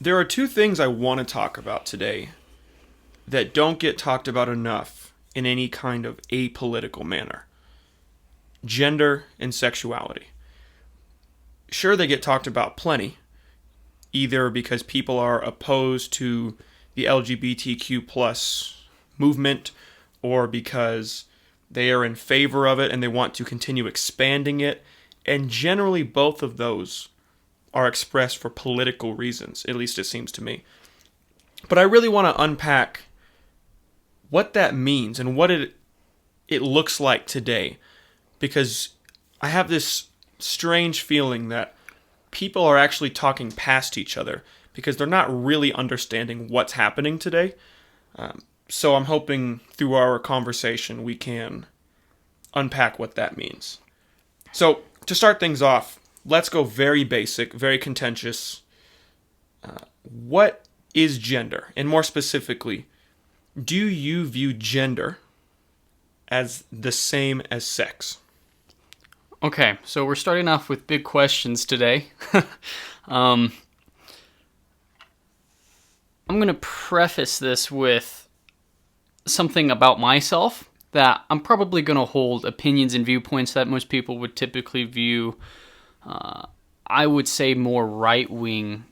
There are two things I want to talk about today that don't get talked about enough in any kind of apolitical manner. Gender and sexuality. Sure, they get talked about plenty, either because people are opposed to the LGBTQ plus movement, or because they are in favor of it and they want to continue expanding it, and generally both of those are expressed for political reasons, at least it seems to me. But I really want to unpack what that means and what it looks like today, because I have this strange feeling that people are actually talking past each other because they're not really understanding what's happening today. So I'm hoping through our conversation we can unpack what that means. So to start things off, let's go very basic, very contentious. What is gender? And more specifically, do you view gender as the same as sex? Okay, so we're starting off with big questions today. I'm going to preface this with something about myself that I'm probably going to hold opinions and viewpoints that most people would typically view, I would say, more right-wing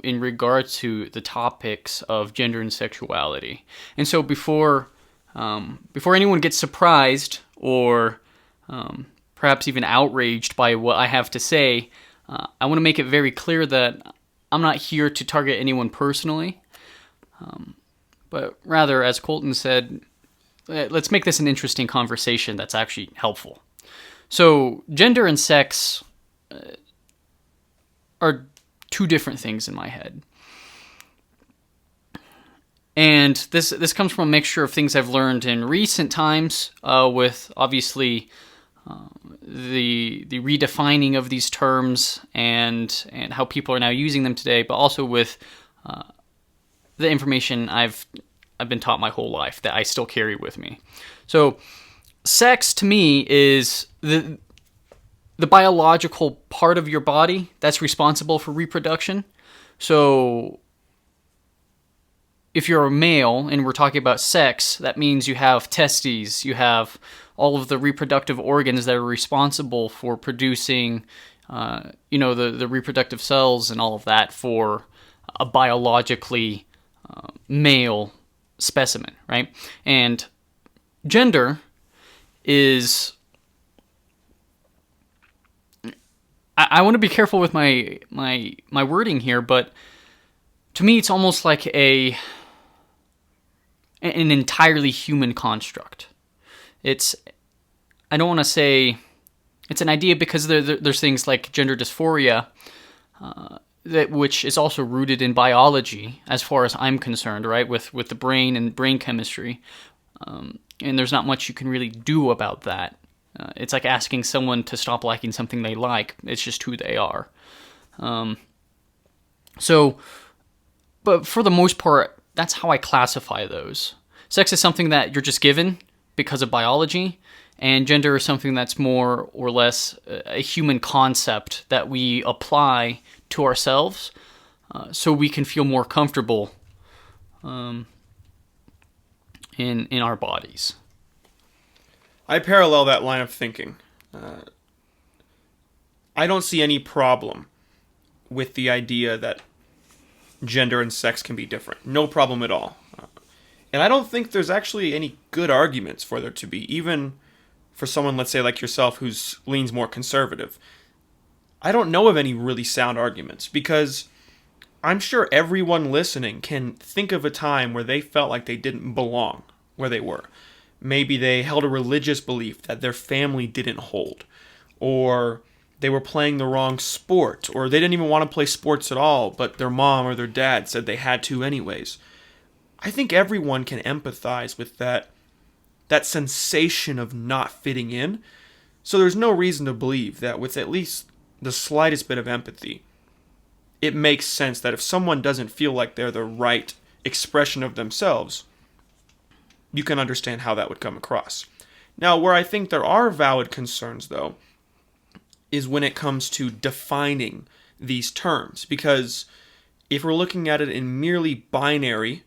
in regard to the topics of gender and sexuality. And so before anyone gets surprised or perhaps even outraged by what I have to say, I want to make it very clear that I'm not here to target anyone personally, but rather, as Colton said, let's make this an interesting conversation that's actually helpful. So, gender and sex are two different things in my head. And this comes from a mixture of things I've learned in recent times, with obviously the redefining of these terms and how people are now using them today, but also with the information I've been taught my whole life that I still carry with me. So, sex to me is the biological part of your body that's responsible for reproduction. So, if you're a male and we're talking about sex, that means you have testes, you have all of the reproductive organs that are responsible for producing, the reproductive cells and all of that for a biologically male specimen, right? And gender is... I want to be careful with my wording here, but to me it's almost like an entirely human construct. I don't want to say it's an idea because there's things like gender dysphoria, which is also rooted in biology, as far as I'm concerned, right? With the brain and brain chemistry, and there's not much you can really do about that. It's like asking someone to stop liking something they like. It's just who they are. But for the most part, that's how I classify those. Sex is something that you're just given because of biology, and gender is something that's more or less a human concept that we apply to ourselves so we can feel more comfortable in our bodies. I parallel that line of thinking. I don't see any problem with the idea that gender and sex can be different. No problem at all. And I don't think there's actually any good arguments for there to be, even for someone, let's say, like yourself, who leans more conservative. I don't know of any really sound arguments, because I'm sure everyone listening can think of a time where they felt like they didn't belong where they were. Maybe they held a religious belief that their family didn't hold, or they were playing the wrong sport, or they didn't even want to play sports at all, but their mom or their dad said they had to anyways. I think everyone can empathize with that sensation of not fitting in, so there's no reason to believe that with at least the slightest bit of empathy, it makes sense that if someone doesn't feel like they're the right expression of themselves, you can understand how that would come across. Now, where I think there are valid concerns, though, is when it comes to defining these terms. Because if we're looking at it in merely binary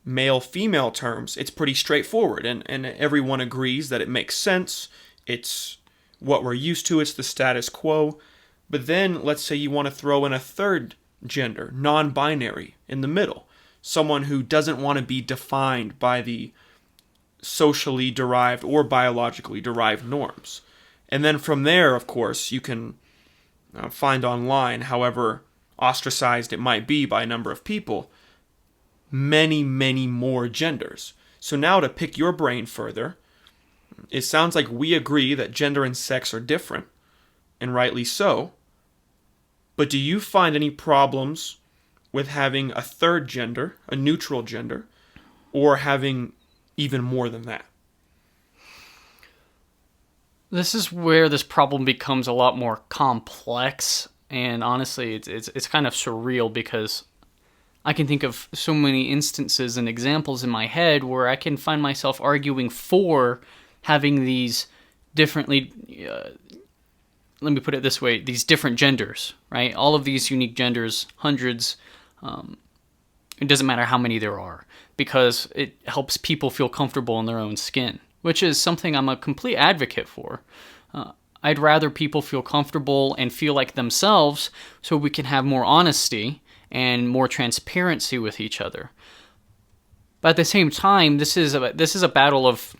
male-female terms, it's pretty straightforward, and everyone agrees that it makes sense. It's what we're used to. It's the status quo. But then, let's say you want to throw in a third gender, non-binary, in the middle. Someone who doesn't want to be defined by the socially derived or biologically derived norms. And then from there, of course, you can find online, however ostracized it might be by a number of people, many, many more genders. So now to pick your brain further, it sounds like we agree that gender and sex are different, and rightly so. But do you find any problems with having a third gender, a neutral gender, or having even more than that? This is where this problem becomes a lot more complex, and honestly, it's kind of surreal because I can think of so many instances and examples in my head where I can find myself arguing for having these differently, let me put it this way, these different genders, right? All of these unique genders, hundreds, it doesn't matter how many there are, because it helps people feel comfortable in their own skin, which is something I'm a complete advocate for. I'd rather people feel comfortable and feel like themselves so we can have more honesty and more transparency with each other. But at the same time, this is a battle of,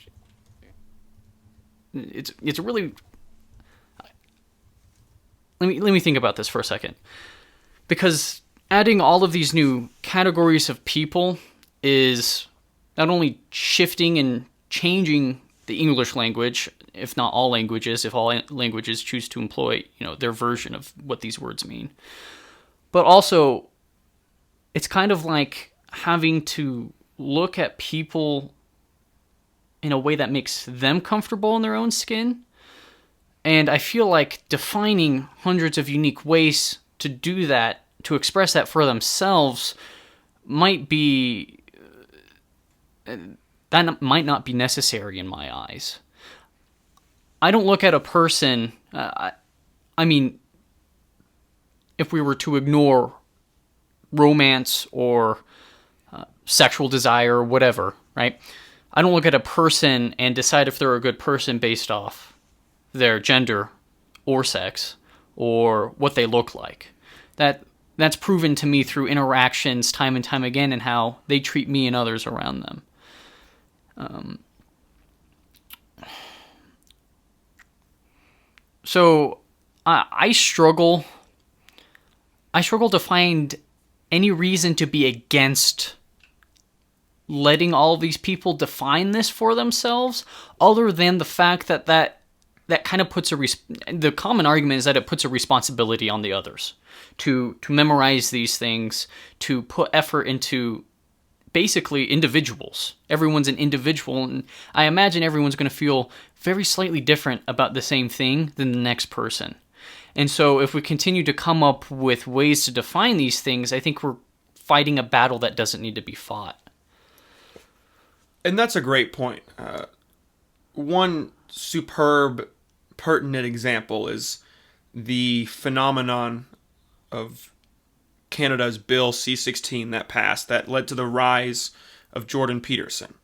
it's really, let me think about this for a second, because adding all of these new categories of people is not only shifting and changing the English language, if not all languages, if all languages choose to employ, their version of what these words mean, but also it's kind of like having to look at people in a way that makes them comfortable in their own skin. And I feel like defining hundreds of unique ways to do that, to express that for themselves, might not be necessary in my eyes. I don't look at a person, I mean, if we were to ignore romance or sexual desire or whatever, right? I don't look at a person and decide if they're a good person based off their gender or sex or what they look like. That's proven to me through interactions time and time again and how they treat me and others around them. So I struggle to find any reason to be against letting all of these people define this for themselves, other than the fact that kind of puts the common argument is that it puts a responsibility on the others to memorize these things, to put effort into basically individuals. Everyone's an individual, and I imagine everyone's going to feel very slightly different about the same thing than the next person. And so if we continue to come up with ways to define these things, I think we're fighting a battle that doesn't need to be fought. And that's a great point. One superb, pertinent example is the phenomenon of Canada's Bill C-16 that passed, that led to the rise of Jordan Peterson.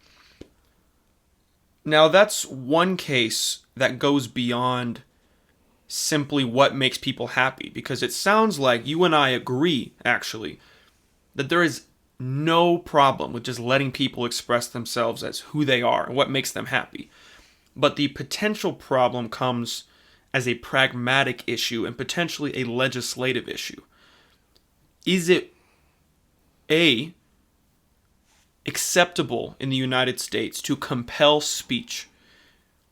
Now, that's one case that goes beyond simply what makes people happy, because it sounds like you and I agree, actually, that there is no problem with just letting people express themselves as who they are and what makes them happy. But the potential problem comes as a pragmatic issue and potentially a legislative issue. Is it acceptable in the United States to compel speech,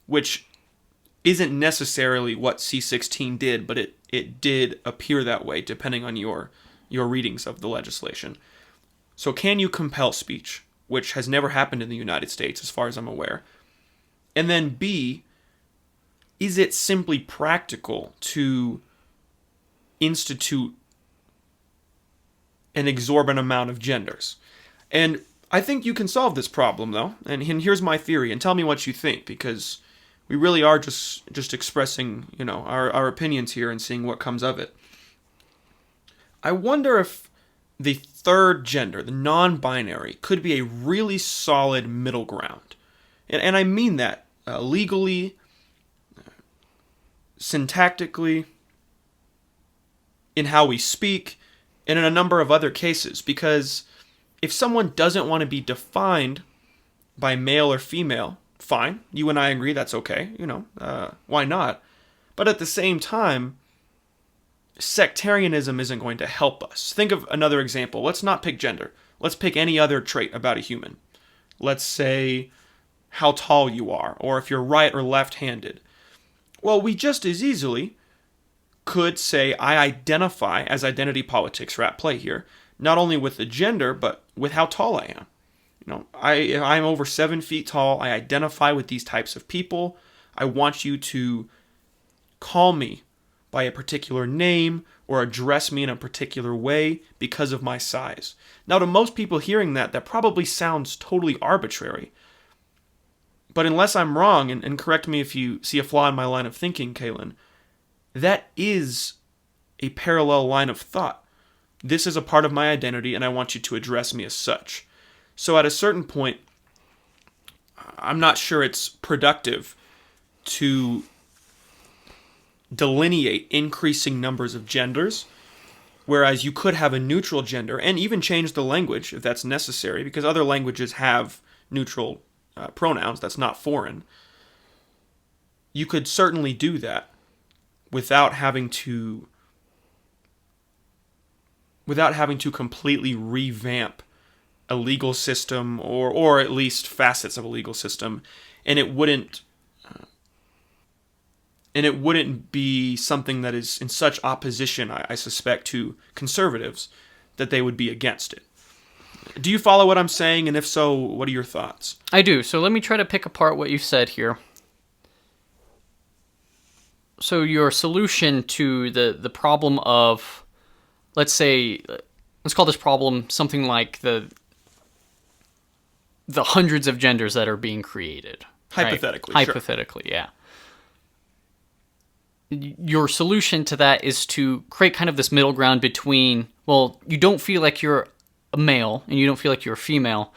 which isn't necessarily what C-16 did, but it did appear that way depending on your readings of the legislation. So can you compel speech, which has never happened in the United States as far as I'm aware? And then B, is it simply practical to institute an exorbitant amount of genders. And I think you can solve this problem, though. And here's my theory, and tell me what you think, because we really are just expressing, our opinions here and seeing what comes of it. I wonder if the third gender, the non-binary, could be a really solid middle ground. And I mean that legally, syntactically, in how we speak, and in a number of other cases. Because if someone doesn't want to be defined by male or female, fine. You and I agree that's okay. Why not? But at the same time, sectarianism isn't going to help us. Think of another example. Let's not pick gender. Let's pick any other trait about a human. Let's say how tall you are, or if you're right or left-handed. Well, we just as easily could say I identify, as identity politics are at play here, not only with the gender, but with how tall I am. If I'm over 7 feet tall, I identify with these types of people. I want you to call me by a particular name or address me in a particular way because of my size. Now, to most people hearing that probably sounds totally arbitrary. But unless I'm wrong, and correct me if you see a flaw in my line of thinking, Kaylin, that is a parallel line of thought. This is a part of my identity, and I want you to address me as such. So at a certain point, I'm not sure it's productive to delineate increasing numbers of genders, whereas you could have a neutral gender and even change the language if that's necessary, because other languages have neutral pronouns. That's not foreign. You could certainly do that without having to completely revamp a legal system or at least facets of a legal system, and it wouldn't be something that is in such opposition, I suspect, to conservatives that they would be against it. Do you follow what I'm saying? And if so, what are your thoughts? I do. So let me try to pick apart what you said here. So your solution to the problem of, let's call this problem something like the hundreds of genders that are being created. Hypothetically, right? Sure. Hypothetically, yeah. Your solution to that is to create kind of this middle ground between, well, you don't feel like you're a male and you don't feel like you're a female.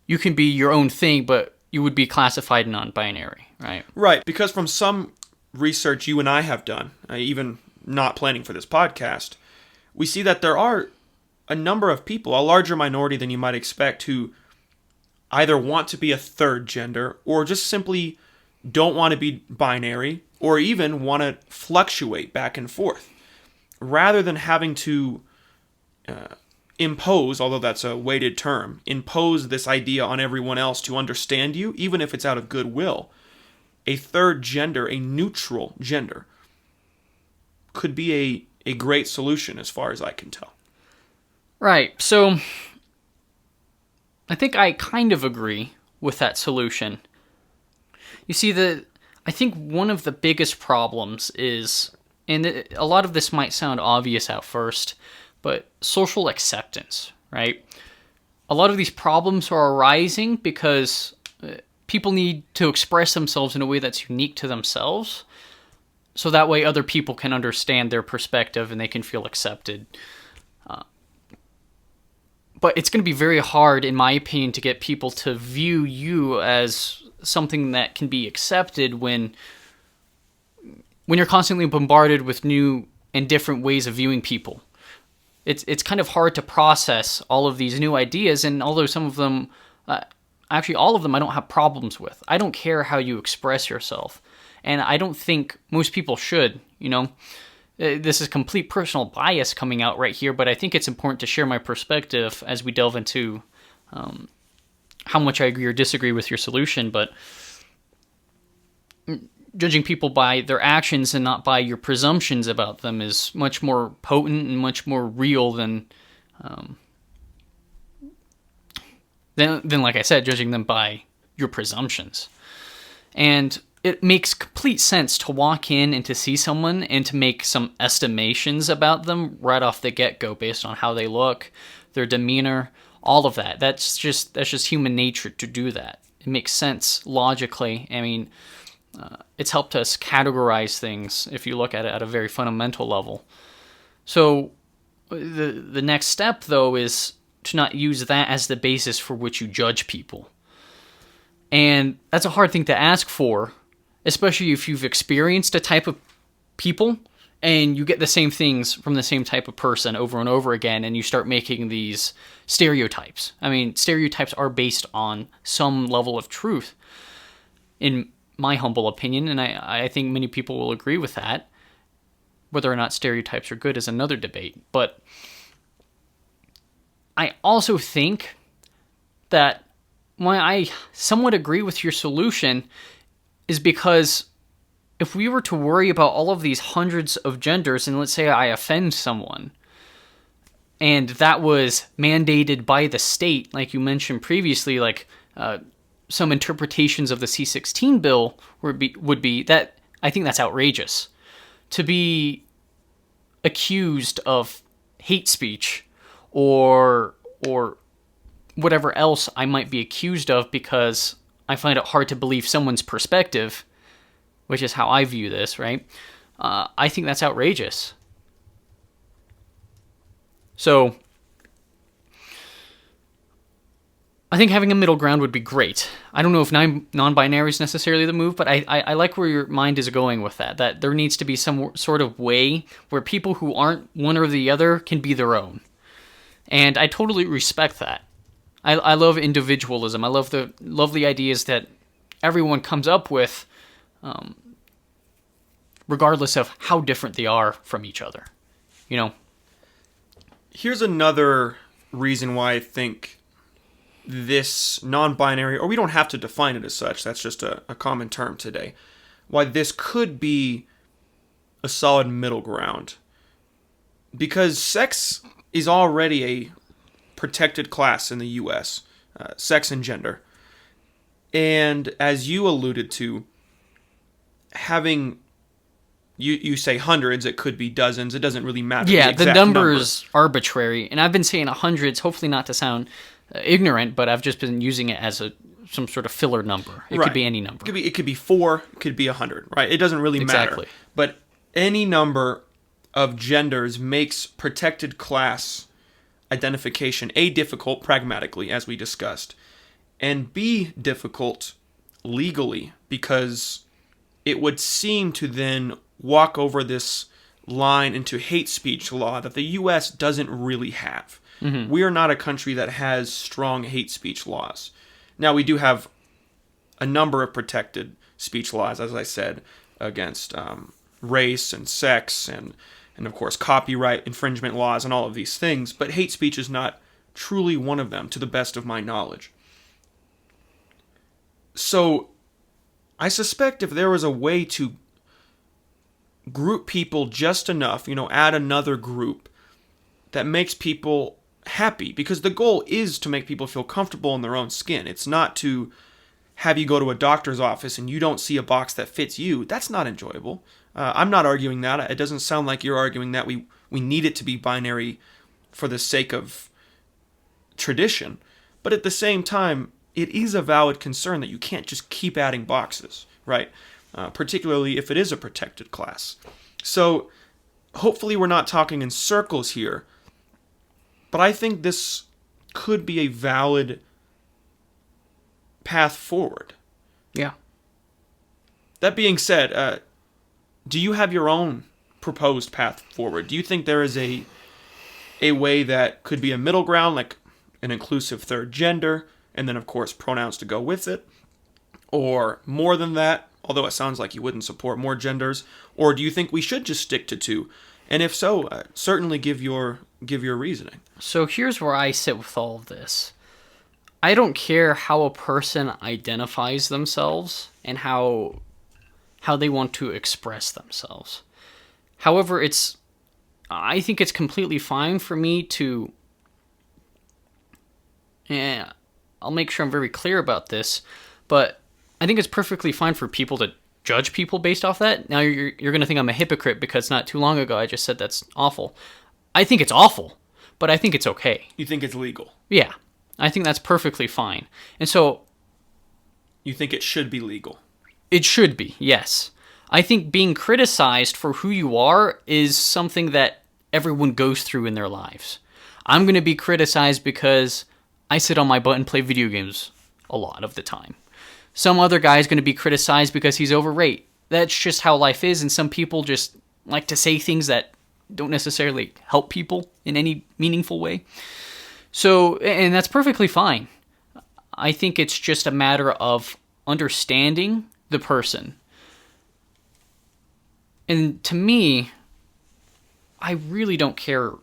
You can be your own thing, but you would be classified non-binary, right? Right, because from some research you and I have done, even not planning for this podcast, we see that there are a number of people, a larger minority than you might expect, who either want to be a third gender or just simply don't want to be binary or even want to fluctuate back and forth. Rather than having to impose, although that's a weighted term, impose this idea on everyone else to understand you, even if it's out of goodwill, a third gender, a neutral gender, could be a great solution as far as I can tell. Right. So I think I kind of agree with that solution. You see, I think one of the biggest problems is, and a lot of this might sound obvious at first, but social acceptance, right? A lot of these problems are arising because people need to express themselves in a way that's unique to themselves, so that way other people can understand their perspective and they can feel accepted. But it's going to be very hard, in my opinion, to get people to view you as something that can be accepted when you're constantly bombarded with new and different ways of viewing people. It's kind of hard to process all of these new ideas, and although some of them, actually all of them, I don't have problems with. I don't care how you express yourself, and I don't think most people should, This is complete personal bias coming out right here, but I think it's important to share my perspective as we delve into how much I agree or disagree with your solution. But judging people by their actions and not by your presumptions about them is much more potent and much more real than like I said, judging them by your presumptions. And it makes complete sense to walk in and to see someone and to make some estimations about them right off the get-go based on how they look, their demeanor, all of that. That's just human nature to do that. It makes sense logically. I mean, it's helped us categorize things if you look at it at a very fundamental level. So the next step, though, is to not use that as the basis for which you judge people. And that's a hard thing to ask for, especially if you've experienced a type of people and you get the same things from the same type of person over and over again, and you start making these stereotypes. I mean, stereotypes are based on some level of truth, in my humble opinion, and I think many people will agree with that. Whether or not stereotypes are good is another debate. But I also think that why I somewhat agree with your solution is because if we were to worry about all of these hundreds of genders, and let's say I offend someone, and that was mandated by the state, like you mentioned previously, like some interpretations of the C-16 bill would be that, I think that's outrageous. To be accused of hate speech or whatever else I might be accused of because I find it hard to believe someone's perspective, which is how I view this, right? I think that's outrageous. So I think having a middle ground would be great. I don't know if non-binary is necessarily the move, but I like where your mind is going with that. That there needs to be some sort of way where people who aren't one or the other can be their own. And I totally respect that. I love individualism. I love the ideas that everyone comes up with, regardless of how different they are from each other. You know? Here's another reason why I think this non-binary, or we don't have to define it as such, that's just a common term today, why this could be a solid middle ground. Because sex is already a protected class in the U.S., sex and gender. And as you alluded to, having, you say hundreds, it could be dozens, it doesn't really matter. Yeah, the number is arbitrary. And I've been saying hundreds, hopefully not to sound ignorant, but I've just been using it as some sort of filler number. It could be any number. It could be 4, it could be 100, right? It doesn't really matter. But any number of genders makes protected class identification A, difficult pragmatically, as we discussed, and B, difficult legally, because it would seem to then walk over this line into hate speech law that the U.S. doesn't really have. Mm-hmm. We are not a country that has strong hate speech laws. Now, we do have a number of protected speech laws, as I said, against race and sex and of course copyright infringement laws and all of these things, but hate speech is not truly one of them, to the best of my knowledge. So, I suspect if there was a way to group people just enough, add another group that makes people happy, because the goal is to make people feel comfortable in their own skin. It's not to have you go to a doctor's office and you don't see a box that fits you. That's not enjoyable. I'm not arguing that. It doesn't sound like you're arguing that we need it to be binary for the sake of tradition. But at the same time, it is a valid concern that you can't just keep adding boxes, right? Particularly if it is a protected class. So hopefully we're not talking in circles here, but I think this could be a valid path forward. Yeah. That being said, do you have your own proposed path forward? Do you think there is a way that could be a middle ground, like an inclusive third gender, and then of course pronouns to go with it? Or more than that, although it sounds like you wouldn't support more genders? Or do you think we should just stick to 2? And if so, certainly give your reasoning. So here's where I sit with all of this. I don't care how a person identifies themselves and how they want to express themselves. However, I think it's completely fine for me to, I'll make sure I'm very clear about this, but I think it's perfectly fine for people to judge people based off that. Now you're going to think I'm a hypocrite because not too long ago I just said that's awful. I think it's awful, but I think it's okay. You think it's legal? Yeah, I think that's perfectly fine. And so... You think it should be legal? It should be, yes. I think being criticized for who you are is something that everyone goes through in their lives. I'm going to be criticized because I sit on my butt and play video games a lot of the time. Some other guy is going to be criticized because he's overweight. That's just how life is, and some people just like to say things that don't necessarily help people in any meaningful way. So, and that's perfectly fine. I think it's just a matter of understanding the person. And to me, I really don't care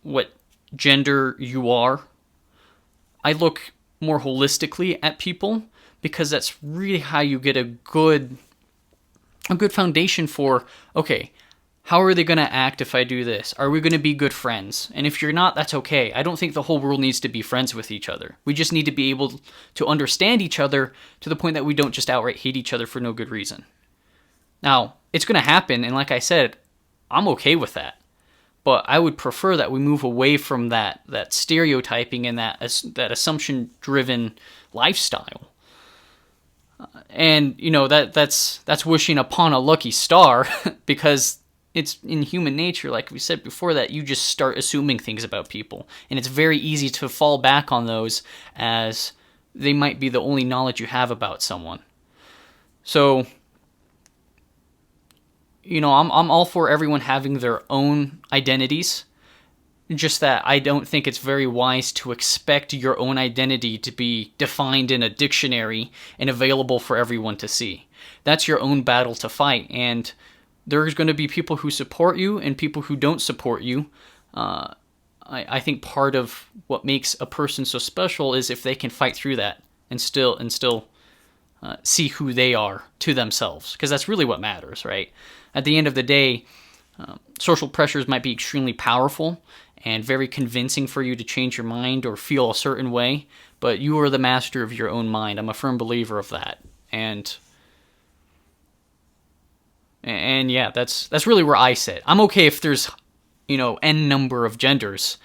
what gender you are. I look more holistically at people because that's really how you get a good foundation for, okay, how are they going to act if I do this? Are we going to be good friends? And if you're not, that's okay. I don't think the whole world needs to be friends with each other. We just need to be able to understand each other to the point that we don't just outright hate each other for no good reason. Now, it's going to happen, and like I said, I'm okay with that. But I would prefer that we move away from that stereotyping and that assumption-driven lifestyle. And, you know, that's wishing upon a lucky star because it's in human nature, like we said before, that you just start assuming things about people. And it's very easy to fall back on those as they might be the only knowledge you have about someone. So, you know, I'm all for everyone having their own identities. Just that I don't think it's very wise to expect your own identity to be defined in a dictionary and available for everyone to see. That's your own battle to fight, and there's going to be people who support you and people who don't support you. I think part of what makes a person so special is if they can fight through that and still see who they are to themselves, because that's really what matters, right? At the end of the day, social pressures might be extremely powerful and very convincing for you to change your mind or feel a certain way, but you are the master of your own mind. I'm a firm believer of that. And yeah, that's really where I sit. I'm okay if there's, you know, n number of genders.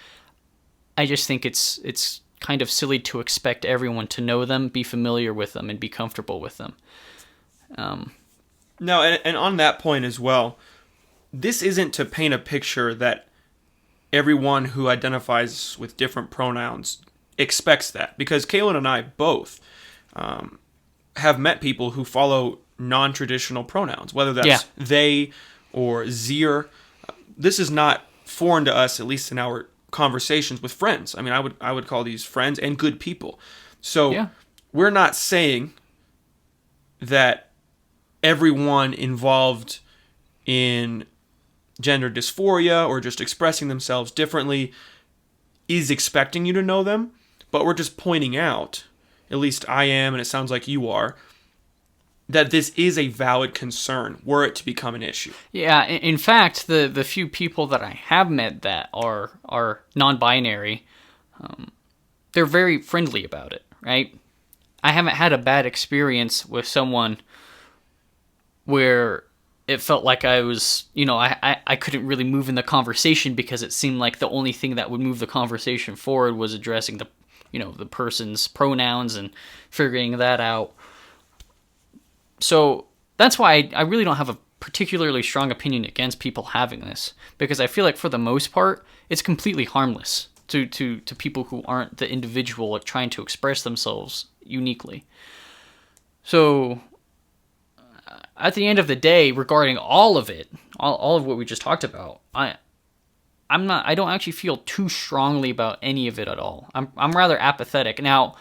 I just think it's kind of silly to expect everyone to know them, be familiar with them, and be comfortable with them. No, and on that point as well, this isn't to paint a picture that everyone who identifies with different pronouns expects that. Because Kaylin and I both have met people who follow non-traditional pronouns, whether that's they or zir. This is not foreign to us, at least in our conversations with friends. I mean, I would call these friends and good people. So we're not saying that everyone involved in gender dysphoria or just expressing themselves differently is expecting you to know them, but we're just pointing out, at least I am, and it sounds like you are, that this is a valid concern were it to become an issue. Yeah, in fact, the few people that I have met that are non-binary, they're very friendly about it, right? I haven't had a bad experience with someone where it felt like I was, you know, I couldn't really move in the conversation because it seemed like the only thing that would move the conversation forward was addressing the, you know, the person's pronouns and figuring that out. So that's why I really don't have a particularly strong opinion against people having this, because I feel like for the most part, it's completely harmless to people who aren't the individual trying to express themselves uniquely. So at the end of the day, regarding all of it, all of what we just talked about, I don't actually feel too strongly about any of it at all. I'm rather apathetic. Now,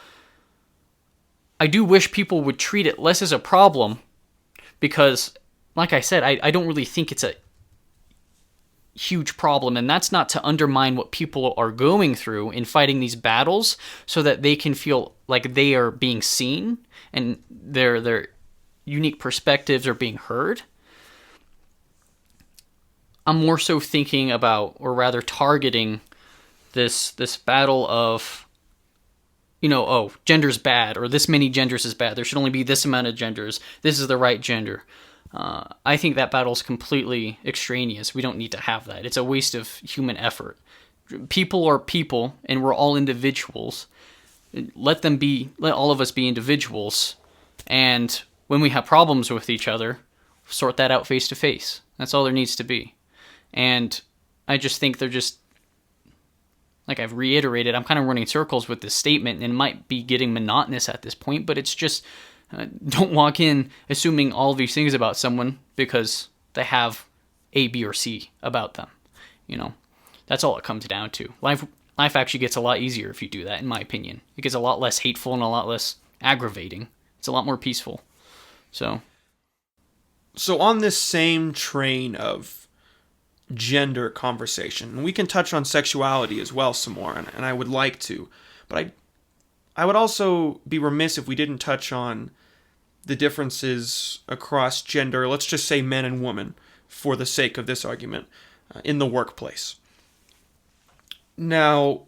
I do wish people would treat it less as a problem because, like I said, I don't really think it's a huge problem, and that's not to undermine what people are going through in fighting these battles so that they can feel like they are being seen and their unique perspectives are being heard. I'm more so thinking about, or rather targeting, this battle of oh, gender's bad, or this many genders is bad. There should only be this amount of genders. This is the right gender. I think that battle's completely extraneous. We don't need to have that. It's a waste of human effort. People are people, and we're all individuals. Let all of us be individuals. And when we have problems with each other, sort that out face to face. That's all there needs to be. And I just think they're just, like I've reiterated, I'm kind of running circles with this statement, and it might be getting monotonous at this point, but it's just, don't walk in assuming all these things about someone because they have A, B, or C about them. That's all it comes down to. Life actually gets a lot easier if you do that, in my opinion. It gets a lot less hateful and a lot less aggravating. It's a lot more peaceful. So on this same train of gender conversation, we can touch on sexuality as well some more, and I would like to, but I would also be remiss if we didn't touch on the differences across gender, let's just say men and women, for the sake of this argument, in the workplace. Now,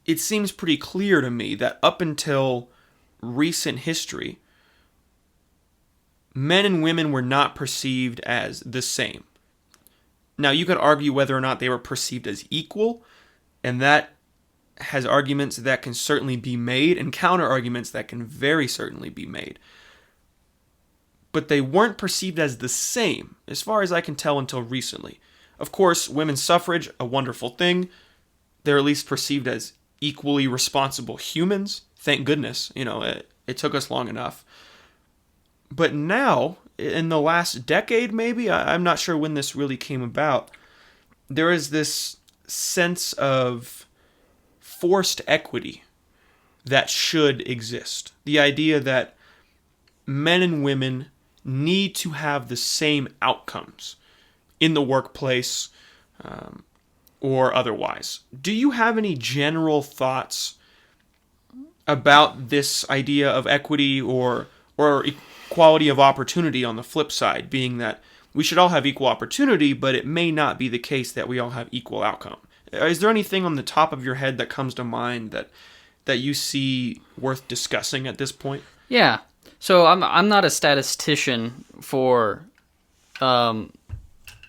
it seems pretty clear to me that up until recent history, men and women were not perceived as the same. Now, you could argue whether or not they were perceived as equal, and that has arguments that can certainly be made and counter arguments that can very certainly be made. But they weren't perceived as the same, as far as I can tell, until recently. Of course, women's suffrage, a wonderful thing. They're at least perceived as equally responsible humans. Thank goodness, it took us long enough. But now, in the last decade maybe, I'm not sure when this really came about, there is this sense of forced equity that should exist. The idea that men and women need to have the same outcomes in the workplace or otherwise. Do you have any general thoughts about this idea of equity or equality of opportunity on the flip side, being that we should all have equal opportunity, but it may not be the case that we all have equal outcome? Is there anything on the top of your head that comes to mind that you see worth discussing at this point? Yeah. So I'm not a statistician for men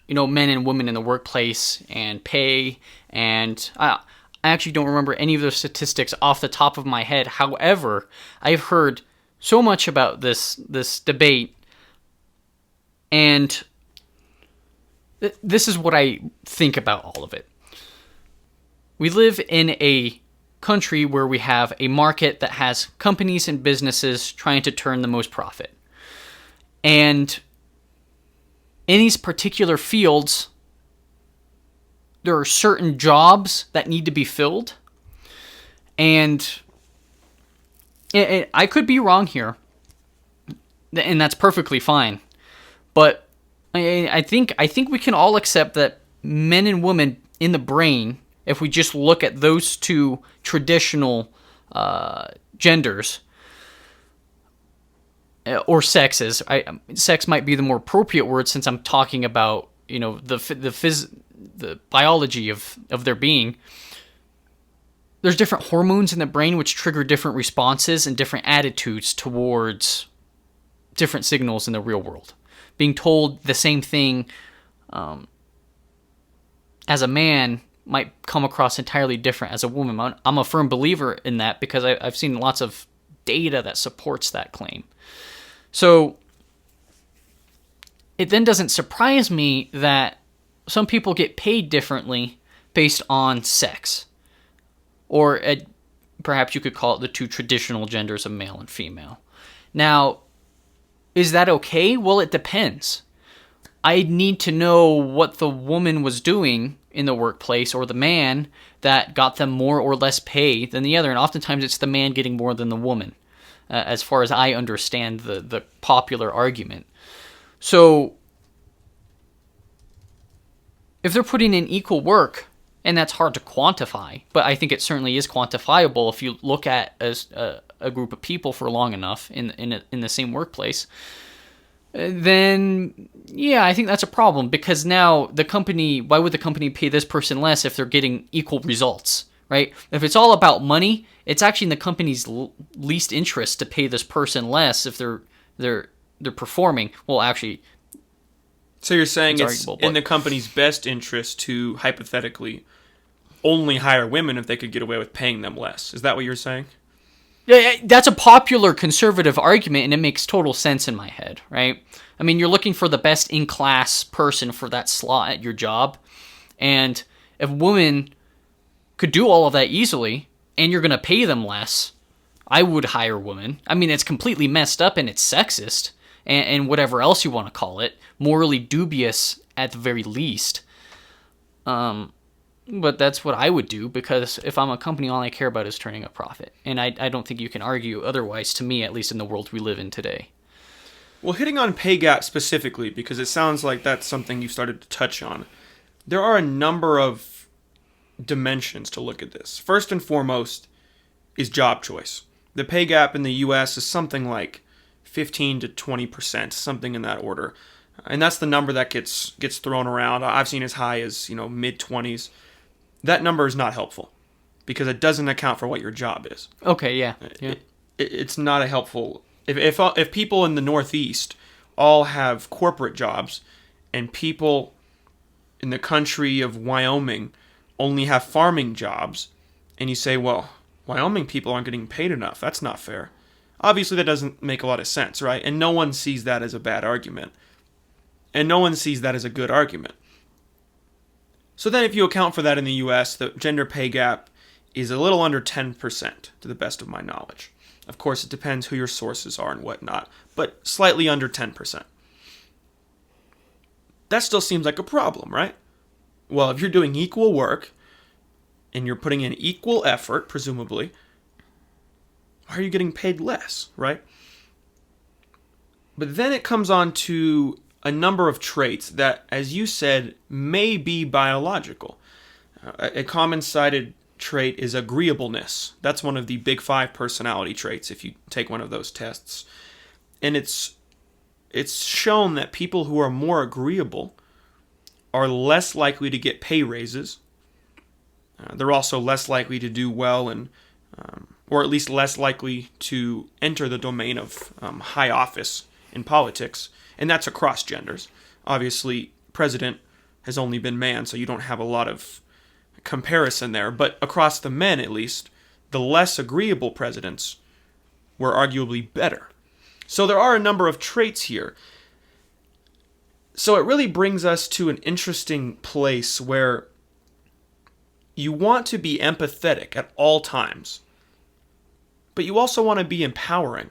and women in the workplace and pay, and I actually don't remember any of those statistics off the top of my head. However, I've heard so much about this debate, and this is what I think about all of it. We live in a country where we have a market that has companies and businesses trying to turn the most profit. And in these particular fields, there are certain jobs that need to be filled. And I could be wrong here, and that's perfectly fine. But I think we can all accept that men and women in the brain, if we just look at those two traditional genders or sexes, sex might be the more appropriate word since I'm talking about the biology of their being. There's different hormones in the brain which trigger different responses and different attitudes towards different signals in the real world. Being told the same thing as a man might come across entirely different as a woman. I'm a firm believer in that because I've seen lots of data that supports that claim. So it then doesn't surprise me that some people get paid differently based on sex. Or perhaps you could call it the two traditional genders of male and female. Now, is that okay? Well, it depends. I need to know what the woman was doing in the workplace or the man that got them more or less pay than the other. And oftentimes it's the man getting more than the woman, as far as I understand the popular argument. So if they're putting in equal work, and that's hard to quantify, but I think it certainly is quantifiable if you look at a group of people for long enough in the same workplace, then yeah, I think that's a problem, because now why would the company pay this person less if they're getting equal results, right? If it's all about money it's actually in the company's least interest to pay this person less if they're performing. Well, actually, so you're saying it's arguable, in the company's best interest to hypothetically only hire women if they could get away with paying them less. Is that what you're saying? Yeah, that's a popular conservative argument, and it makes total sense in my head, right? I mean, you're looking for the best in-class person for that slot at your job, and if women could do all of that easily, and you're going to pay them less, I would hire women. I mean, it's completely messed up, and it's sexist, and whatever else you want to call it, morally dubious at the very least. But that's what I would do, because if I'm a company, all I care about is turning a profit. And I don't think you can argue otherwise, to me, at least in the world we live in today. Well, hitting on pay gap specifically, because it sounds like that's something you started to touch on, there are a number of dimensions to look at this. First and foremost is job choice. The pay gap in the U.S. is something like 15 to 20%, something in that order. And that's the number that gets thrown around. I've seen as high as, mid-20s. That number is not helpful because it doesn't account for what your job is. Okay, yeah. It's not a helpful... If people in the Northeast all have corporate jobs and people in the country of Wyoming only have farming jobs, and you say, well, Wyoming people aren't getting paid enough, that's not fair. Obviously, that doesn't make a lot of sense, right? And no one sees that as a bad argument. And no one sees that as a good argument. So then if you account for that in the U.S., the gender pay gap is a little under 10%, to the best of my knowledge. Of course, it depends who your sources are and whatnot, but slightly under 10%. That still seems like a problem, right? Well, if you're doing equal work, and you're putting in equal effort, presumably, why are you getting paid less, right? But then it comes on to a number of traits that, as you said, may be biological. A common cited trait is agreeableness. That's one of the big 5 personality traits if you take one of those tests. And it's shown that people who are more agreeable are less likely to get pay raises. They're also less likely to do well and or at least less likely to enter the domain of high office in politics. And that's across genders. Obviously, president has only been man, so you don't have a lot of comparison there. But across the men, at least, the less agreeable presidents were arguably better. So there are a number of traits here. So it really brings us to an interesting place where you want to be empathetic at all times, but you also want to be empowering.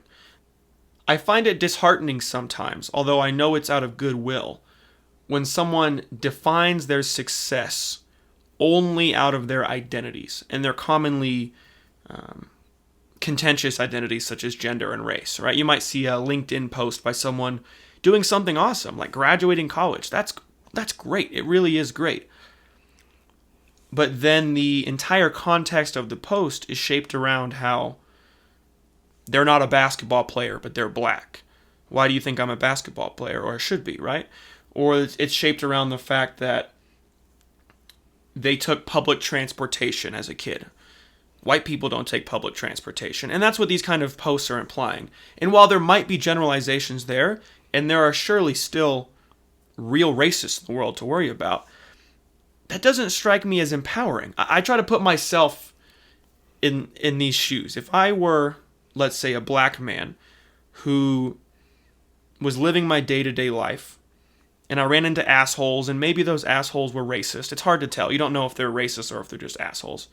I find it disheartening sometimes, although I know it's out of goodwill, when someone defines their success only out of their identities, and they're commonly contentious identities such as gender and race, right? You might see a LinkedIn post by someone doing something awesome, like graduating college. That's great. It really is great. But then the entire context of the post is shaped around how they're not a basketball player, but they're black. Why do you think I'm a basketball player? Or I should be, right? Or it's shaped around the fact that they took public transportation as a kid. White people don't take public transportation. And that's what these kind of posts are implying. And while there might be generalizations there, and there are surely still real racists in the world to worry about, that doesn't strike me as empowering. I try to put myself in these shoes. If I were, let's say, a black man who was living my day-to-day life, and I ran into assholes, and maybe those assholes were racist. It's hard to tell. You don't know if they're racist or if they're just assholes.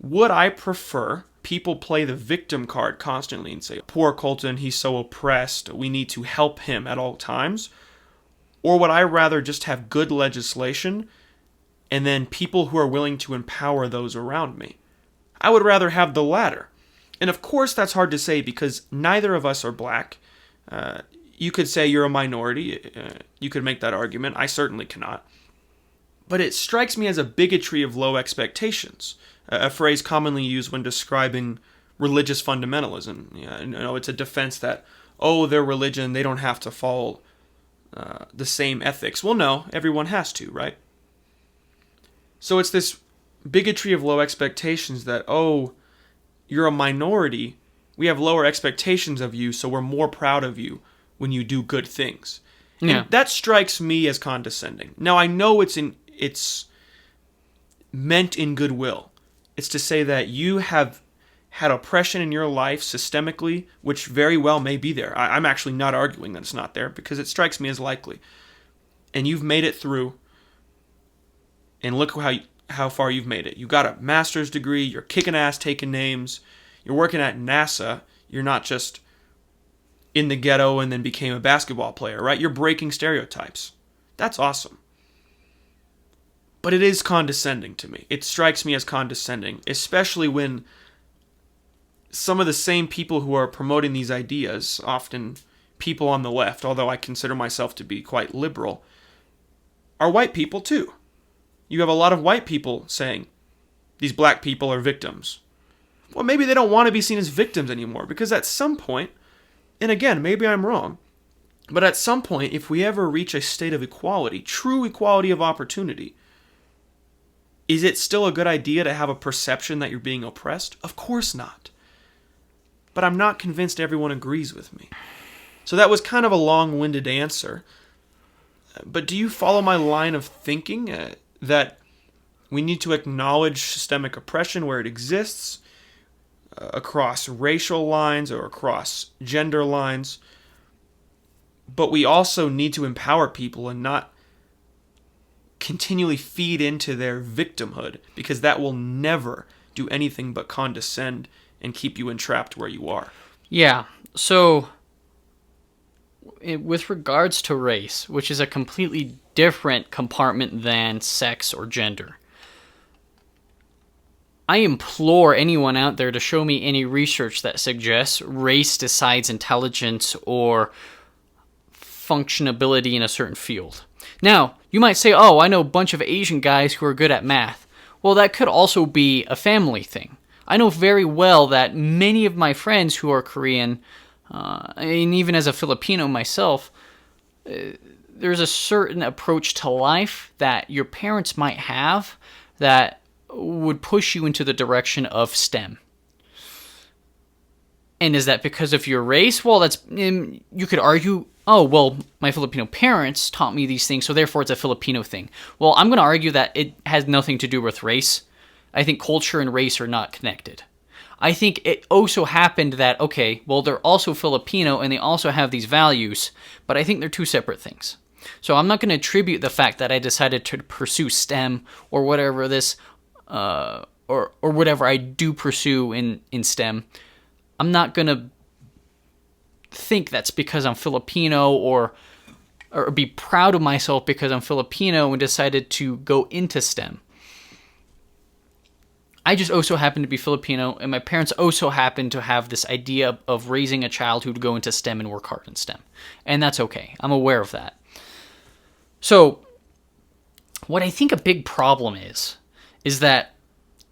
Would I prefer people play the victim card constantly and say, poor Colton, he's so oppressed, we need to help him at all times? Or would I rather just have good legislation and then people who are willing to empower those around me? I would rather have the latter. And of course that's hard to say because neither of us are black. You could say you're a minority. You could make that argument. I certainly cannot. But it strikes me as a bigotry of low expectations, a phrase commonly used when describing religious fundamentalism. It's a defense that, their religion, they don't have to follow the same ethics. Well, no, everyone has to, right? So it's this bigotry of low expectations that, you're a minority, we have lower expectations of you, so we're more proud of you when you do good things. Yeah. And that strikes me as condescending. Now, I know it's meant in goodwill. It's to say that you have had oppression in your life systemically, which very well may be there. I'm actually not arguing that it's not there, because it strikes me as likely. And you've made it through, and look how far you've made it. You got a master's degree, you're kicking ass, taking names, you're working at NASA, you're not just in the ghetto and then became a basketball player, right? You're breaking stereotypes. That's awesome. But it is condescending to me. It strikes me as condescending, especially when some of the same people who are promoting these ideas, often people on the left, although I consider myself to be quite liberal, are white people too. You have a lot of white people saying these black people are victims. Well, maybe they don't want to be seen as victims anymore, because at some point, and again, maybe I'm wrong, but at some point, if we ever reach a state of equality, true equality of opportunity, is it still a good idea to have a perception that you're being oppressed? Of course not. But I'm not convinced everyone agrees with me. So that was kind of a long-winded answer. But do you follow my line of thinking that we need to acknowledge systemic oppression where it exists, across racial lines or across gender lines, but we also need to empower people and not continually feed into their victimhood, because that will never do anything but condescend and keep you entrapped where you are. Yeah, so with regards to race, which is a completely different compartment than sex or gender, I implore anyone out there to show me any research that suggests race decides intelligence or functionability in a certain field. Now, you might say, oh, I know a bunch of Asian guys who are good at math. Well, that could also be a family thing. I know very well that many of my friends who are Korean, and even as a Filipino myself, there's a certain approach to life that your parents might have that would push you into the direction of STEM. And is that because of your race? Well, that's you could argue, oh, well, my Filipino parents taught me these things, so therefore it's a Filipino thing. Well, I'm going to argue that it has nothing to do with race. I think culture and race are not connected. I think it also happened that, okay, well, they're also Filipino and they also have these values, but I think they're two separate things. So I'm not going to attribute the fact that I decided to pursue STEM or whatever this, or whatever I do pursue in STEM. I'm not going to think that's because I'm Filipino or be proud of myself because I'm Filipino and decided to go into STEM. I just also happen to be Filipino, and my parents also happen to have this idea of raising a child who would go into STEM and work hard in STEM. And that's okay. I'm aware of that. So, what I think a big problem is that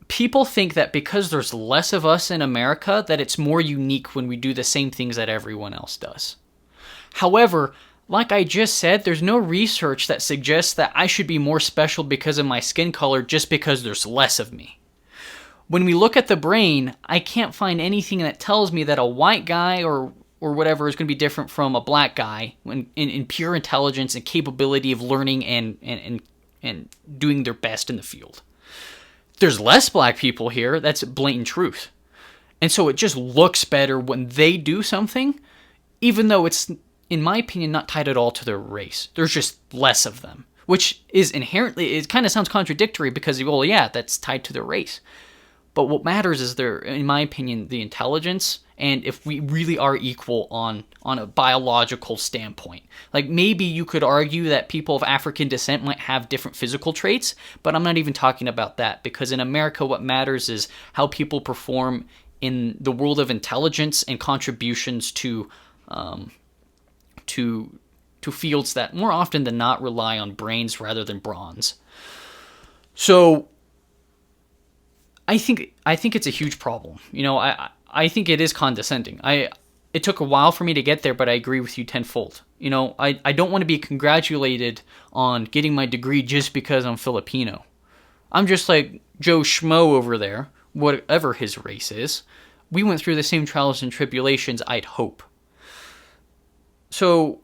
people think that because there's less of us in America, that it's more unique when we do the same things that everyone else does. However, like I just said, there's no research that suggests that I should be more special because of my skin color just because there's less of me. When we look at the brain, I can't find anything that tells me that a white guy or whatever is going to be different from a black guy in pure intelligence and capability of learning and doing their best in the field. There's less black people here, that's blatant truth. And so it just looks better when they do something, even though it's, in my opinion, not tied at all to their race. There's just less of them, which is inherently, it kind of sounds contradictory because, well, yeah, that's tied to their race. But what matters is their, in my opinion, the intelligence, and if we really are equal on a biological standpoint. Like, maybe you could argue that people of African descent might have different physical traits, but I'm not even talking about that, because in America what matters is how people perform in the world of intelligence and contributions to fields that more often than not rely on brains rather than bronze. So I think it's a huge problem. You know, I think it is condescending. It took a while for me to get there, but I agree with you tenfold. You know, I don't want to be congratulated on getting my degree just because I'm Filipino. I'm just like Joe Schmo over there whatever his race is, we went through the same trials and tribulations, I'd hope. So,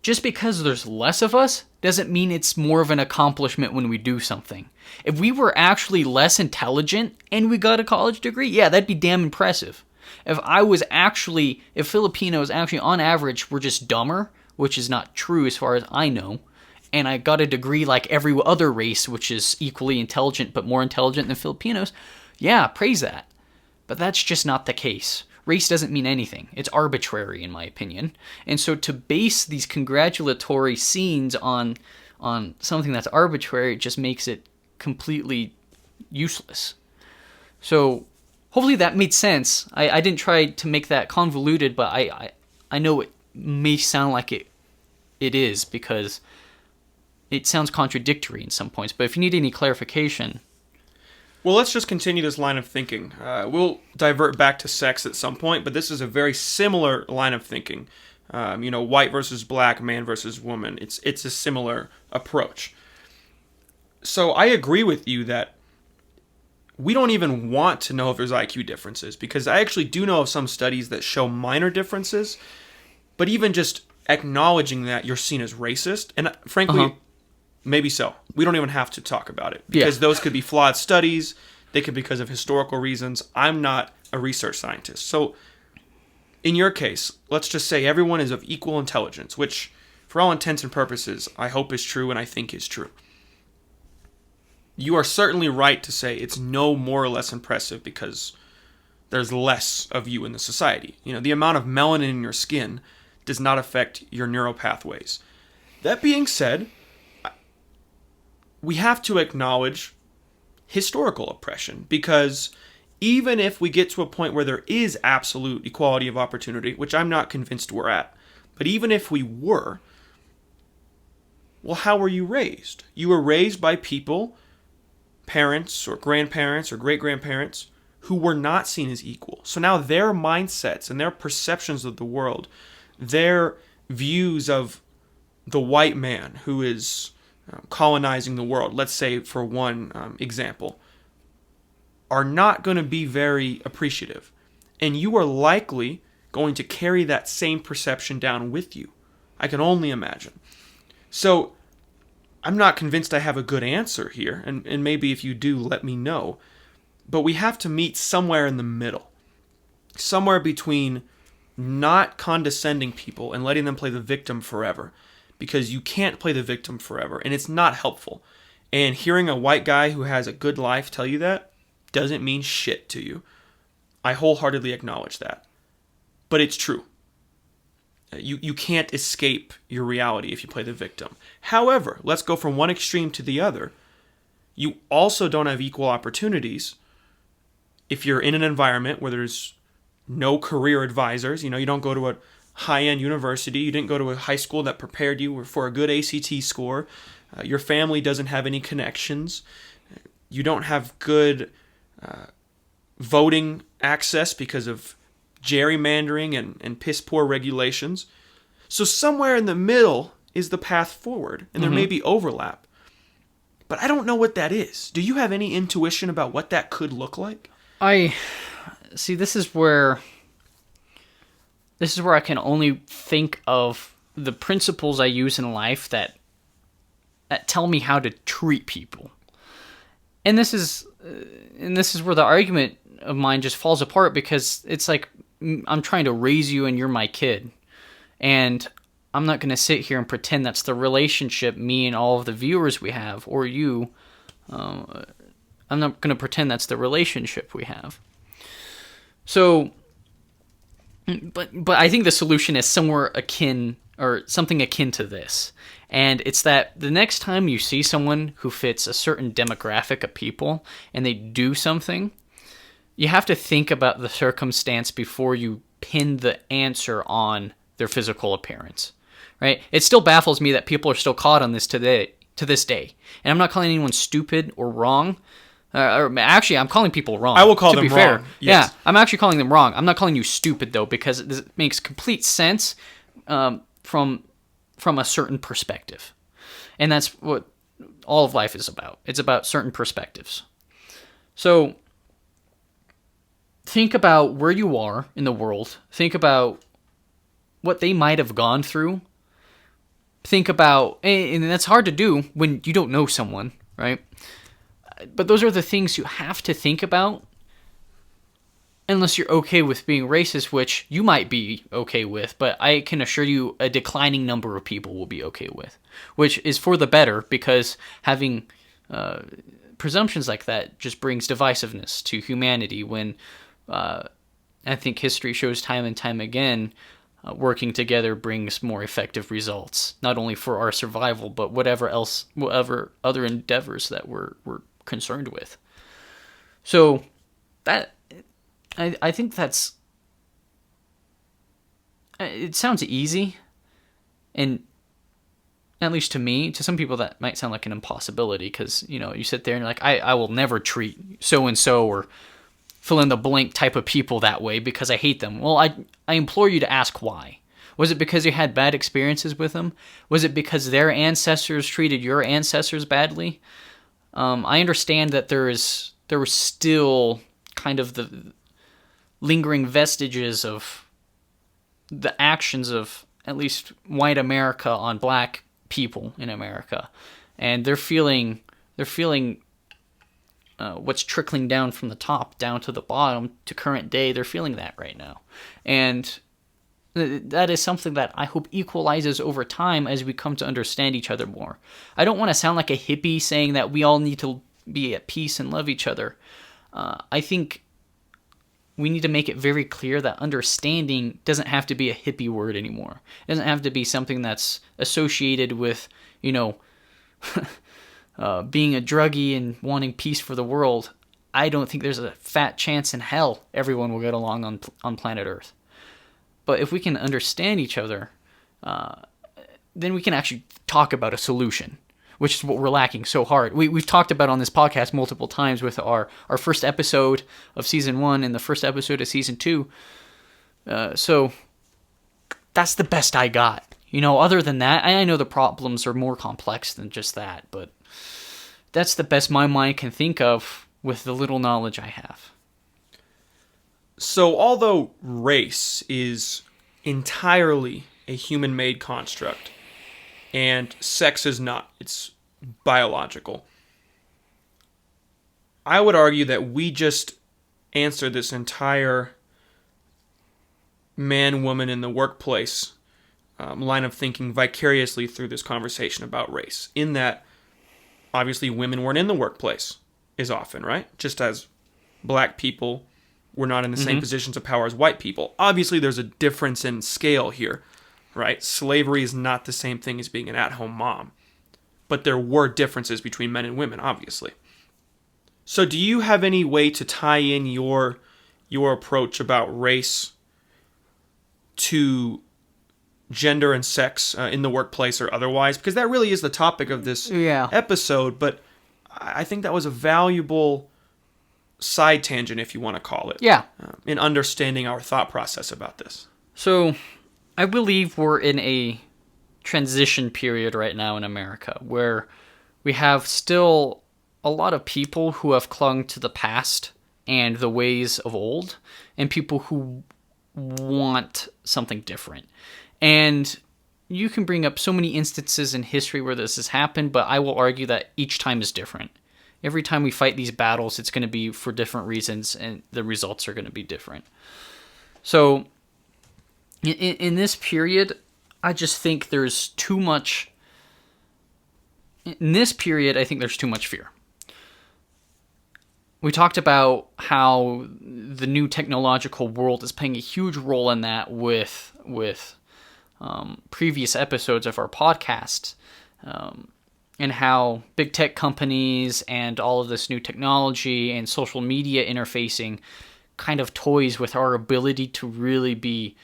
just because there's less of us doesn't mean it's more of an accomplishment when we do something. If we were actually less intelligent and we got a college degree, yeah, that'd be damn impressive. If Filipinos actually on average were just dumber, which is not true as far as I know, and I got a degree like every other race, which is equally intelligent but more intelligent than Filipinos, yeah, praise that. But that's just not the case. Race doesn't mean anything. It's arbitrary, in my opinion. And so to base these congratulatory scenes on something that's arbitrary just makes it completely useless. So hopefully that made sense. I didn't try to make that convoluted, but I know it may sound like it is, because it sounds contradictory in some points. But if you need any clarification... Well, let's just continue this line of thinking. We'll divert back to sex at some point, but this is a very similar line of thinking. White versus black, man versus woman. It's a similar approach. So I agree with you that we don't even want to know if there's IQ differences, because I actually do know of some studies that show minor differences, but even just acknowledging that you're seen as racist, and frankly, maybe so. We don't even have to talk about it, because those could be flawed studies. They could be because of historical reasons. I'm not a research scientist. So in your case, let's just say everyone is of equal intelligence, which for all intents and purposes, I hope is true and I think is true. You are certainly right to say it's no more or less impressive because there's less of you in the society. The amount of melanin in your skin does not affect your neural pathways. That being said, we have to acknowledge historical oppression, because even if we get to a point where there is absolute equality of opportunity, which I'm not convinced we're at, but even if we were, well, how were you raised? You were raised by people, parents or grandparents or great-grandparents, who were not seen as equal. So now their mindsets and their perceptions of the world, their views of the white man who is colonizing the world, let's say for one example, are not going to be very appreciative. And you are likely going to carry that same perception down with you. I can only imagine. So I'm not convinced I have a good answer here, and maybe if you do, let me know. But we have to meet somewhere in the middle. Somewhere between not condescending people and letting them play the victim forever, because you can't play the victim forever, and it's not helpful. And hearing a white guy who has a good life tell you that doesn't mean shit to you. I wholeheartedly acknowledge that. But it's true. You can't escape your reality if you play the victim. However, let's go from one extreme to the other. You also don't have equal opportunities if you're in an environment where there's no career advisors. You don't go to a high-end university. You didn't go to a high school that prepared you for a good ACT score. Your family doesn't have any connections. You don't have good voting access because of gerrymandering and piss-poor regulations. So somewhere in the middle is the path forward, and there may be overlap. But I don't know what that is. Do you have any intuition about what that could look like? See, this is where I can only think of the principles I use in life that tell me how to treat people. And this is where the argument of mine just falls apart, because it's like I'm trying to raise you and you're my kid. And I'm not going to sit here and pretend that's the relationship me and all of the viewers we have, or you. I'm not going to pretend that's the relationship we have. So, but I think the solution is somewhere akin, or something akin to this. And it's that the next time you see someone who fits a certain demographic of people and they do something, you have to think about the circumstance before you pin the answer on their physical appearance, right? It still baffles me that people are still caught on this to this day. And I'm not calling anyone stupid or wrong. Or actually, I'm calling people wrong. I will call them wrong. Fair. Yes. Yeah, I'm actually calling them wrong. I'm not calling you stupid, though, because it makes complete sense from a certain perspective. And that's what all of life is about. It's about certain perspectives. So think about where you are in the world. Think about what they might have gone through. Think about, and that's hard to do when you don't know someone, right? But those are the things you have to think about, unless you're okay with being racist, which you might be okay with, but I can assure you a declining number of people will be okay with, which is for the better, because having presumptions like that just brings divisiveness to humanity when I think history shows time and time again working together brings more effective results, not only for our survival, but whatever other endeavors that we're concerned with. So that I think that's, it sounds easy, and at least to me, to some people that might sound like an impossibility, because you sit there and you're like, I will never treat so and so or fill in the blank type of people that way because I hate them. Well, I implore you to ask why. Was it because you had bad experiences with them? Was it because their ancestors treated your ancestors badly? I understand that there were still kind of the lingering vestiges of the actions of at least white America on black people in America, and they're feeling what's trickling down from the top down to the bottom to current day. They're feeling that right now, and that is something that I hope equalizes over time as we come to understand each other more. I don't want to sound like a hippie saying that we all need to be at peace and love each other. I think we need to make it very clear that understanding doesn't have to be a hippie word anymore. It doesn't have to be something that's associated with, being a druggie and wanting peace for the world. I don't think there's a fat chance in hell everyone will get along on planet Earth. But if we can understand each other, then we can actually talk about a solution, which is what we're lacking so hard. We've talked about on this podcast multiple times with our first episode of Season 1 and the first episode of Season 2. So that's the best I got. Other than that, I know the problems are more complex than just that, but that's the best my mind can think of with the little knowledge I have. So although race is entirely a human-made construct, and sex is not, it's biological, I would argue that we just answer this entire man-woman in the workplace line of thinking vicariously through this conversation about race, in that obviously women weren't in the workplace as often, right? Just as black people were not in the same positions of power as white people. Obviously there's a difference in scale here, right? Slavery is not the same thing as being an at-home mom. But there were differences between men and women, obviously. So do you have any way to tie in your approach about race to gender and sex in the workplace or otherwise? Because that really is the topic of this episode, but I think that was a valuable side tangent, if you want to call it. Yeah. In understanding our thought process about this. So I believe we're in a transition period right now in America where we have still a lot of people who have clung to the past and the ways of old, and people who want something different. And you can bring up so many instances in history where this has happened, but I will argue that each time is different. Every time we fight these battles, it's going to be for different reasons, and the results are going to be different. So in this period, I just think there's too much... In this period, I think there's too much fear. We talked about how the new technological world is playing a huge role in that with previous episodes of our podcast, and how big tech companies and all of this new technology and social media interfacing kind of toys with our ability to really be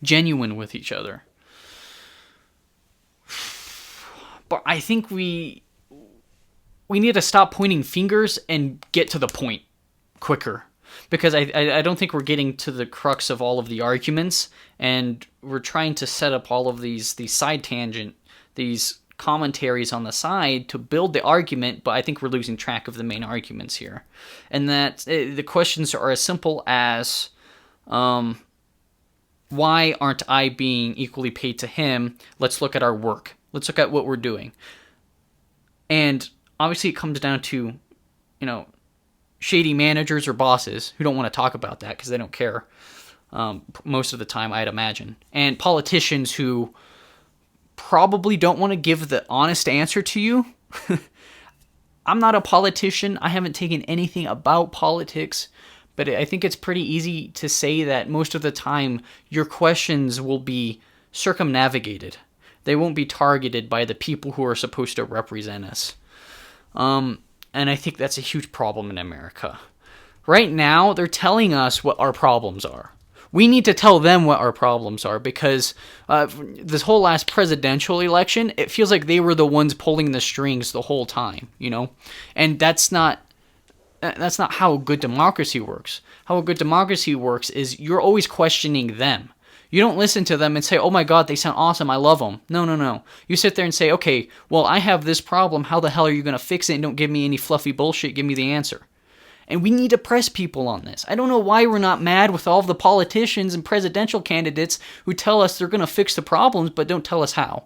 genuine with each other. But I think we need to stop pointing fingers and get to the point quicker. Because I don't think we're getting to the crux of all of the arguments, and we're trying to set up all of these side tangent, these commentaries on the side to build the argument, but I think we're losing track of the main arguments here. And that the questions are as simple as, why aren't I being equally paid to him? Let's look at our work. Let's look at what we're doing. And obviously it comes down to, shady managers or bosses who don't want to talk about that because they don't care most of the time, I'd imagine. And politicians who probably don't want to give the honest answer to you. I'm not a politician. I haven't taken anything about politics, but I think it's pretty easy to say that most of the time your questions will be circumnavigated. They won't be targeted by the people who are supposed to represent us. And I think that's a huge problem in America. Right now, they're telling us what our problems are. We need to tell them what our problems are because this whole last presidential election, it feels like they were the ones pulling the strings the whole time, And that's not how a good democracy works. How a good democracy works is you're always questioning them. You don't listen to them and say, oh my God, they sound awesome, I love them. No. You sit there and say, okay, well, I have this problem. How the hell are you going to fix it? And don't give me any fluffy bullshit. Give me the answer. And we need to press people on this. I don't know why we're not mad with all of the politicians and presidential candidates who tell us they're going to fix the problems, but don't tell us how.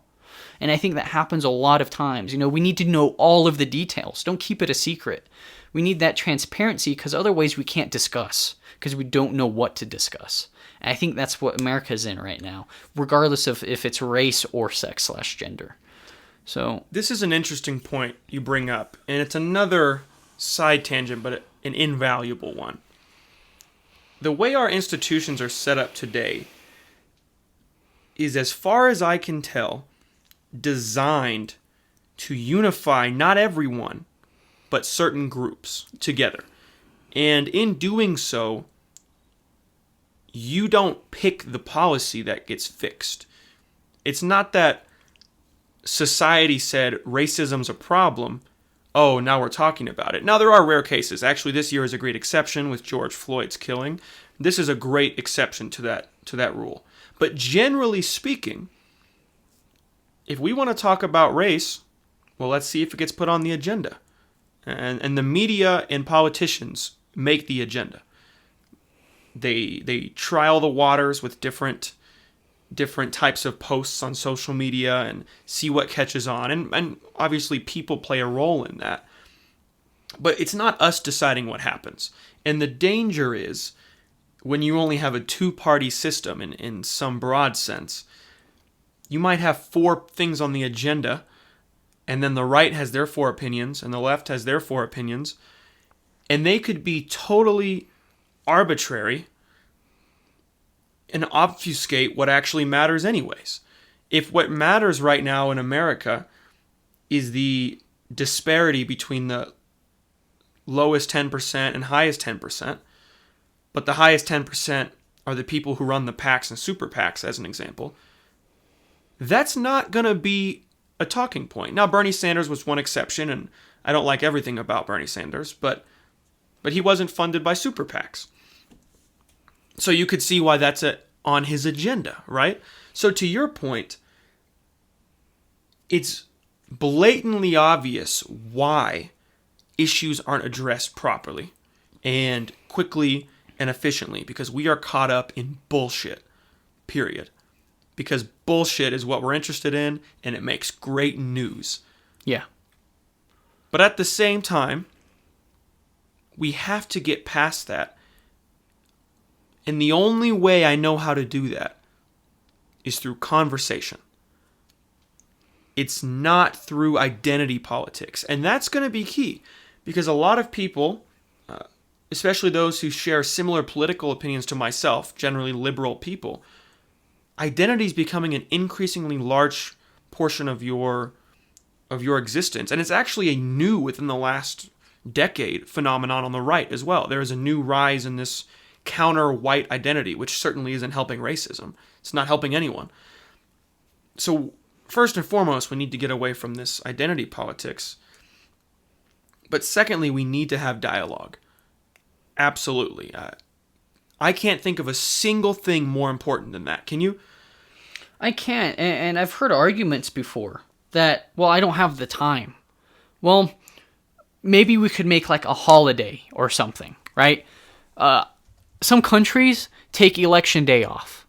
And I think that happens a lot of times. We need to know all of the details. Don't keep it a secret. We need that transparency because otherwise we can't discuss because we don't know what to discuss. And I think that's what America's in right now, regardless of if it's race or sex/gender. So this is an interesting point you bring up, and it's another side tangent, but an invaluable one. The way our institutions are set up today is, as far as I can tell, designed to unify not everyone, but certain groups together. And in doing so, you don't pick the policy that gets fixed. It's not that society said racism's a problem. Oh, now we're talking about it. Now, there are rare cases. Actually, this year is a great exception with George Floyd's killing. This is a great exception to that rule. But generally speaking, if we want to talk about race, well, let's see if it gets put on the agenda. And the media and politicians make the agenda. They trial the waters with different types of posts on social media and see what catches on. And obviously people play a role in that. But it's not us deciding what happens. And the danger is when you only have a two-party system in some broad sense, you might have 4 things on the agenda, and then the right has their 4 opinions, and the left has their 4 opinions, and they could be totally arbitrary and obfuscate what actually matters anyways. If what matters right now in America is the disparity between the lowest 10% and highest 10%, but the highest 10% are the people who run the PACs and super PACs, as an example, that's not going to be a talking point. Now, Bernie Sanders was one exception, and I don't like everything about Bernie Sanders, but he wasn't funded by super PACs. So you could see why that's on his agenda, right? So to your point, it's blatantly obvious why issues aren't addressed properly and quickly and efficiently, because we are caught up in bullshit, period. Because bullshit is what we're interested in, and it makes great news. Yeah. But at the same time, we have to get past that. And the only way I know how to do that is through conversation. It's not through identity politics. And that's going to be key, because a lot of people, especially those who share similar political opinions to myself, generally liberal people, identity is becoming an increasingly large portion of your existence. And it's actually a new, within the last decade, phenomenon on the right as well. There is a new rise in this counter-white identity, which certainly isn't helping racism. It's not helping anyone. So first and foremost, we need to get away from this identity politics. But secondly, we need to have dialogue. Absolutely. I can't think of a single thing more important than that. Can you? I can't. And I've heard arguments before that, well, I don't have the time. Well, maybe we could make like a holiday or something, right? Some countries take election day off.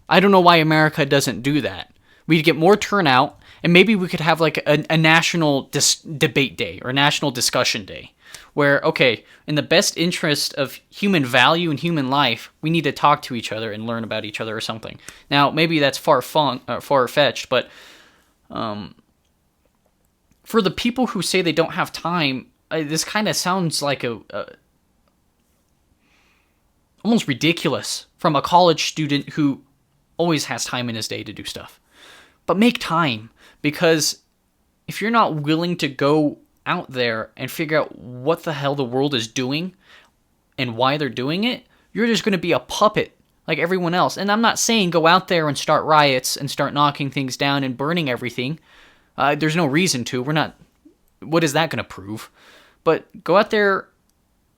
I don't know why America doesn't do that. We'd get more turnout, and maybe we could have like a national debate day or national discussion day where, okay, in the best interest of human value and human life, we need to talk to each other and learn about each other or something. Now, maybe that's far-fetched, but for the people who say they don't have time, this kind of sounds like almost ridiculous from a college student who always has time in his day to do stuff. But make time, because if you're not willing to go out there and figure out what the hell the world is doing and why they're doing it, you're just going to be a puppet like everyone else. And I'm not saying go out there and start riots and start knocking things down and burning everything. There's no reason to. What is that going to prove? But go out there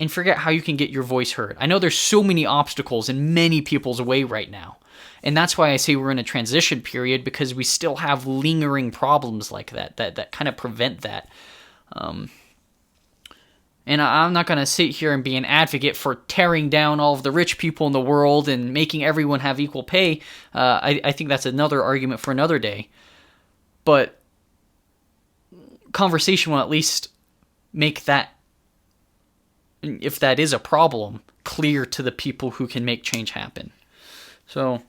and figure out how you can get your voice heard. I know there's so many obstacles in many people's way right now. And that's why I say we're in a transition period, because we still have lingering problems like that kind of prevent that. And I'm not going to sit here and be an advocate for tearing down all of the rich people in the world and making everyone have equal pay. I think that's another argument for another day. But conversation will at least make that, if that is a problem, clear to the people who can make change happen. So,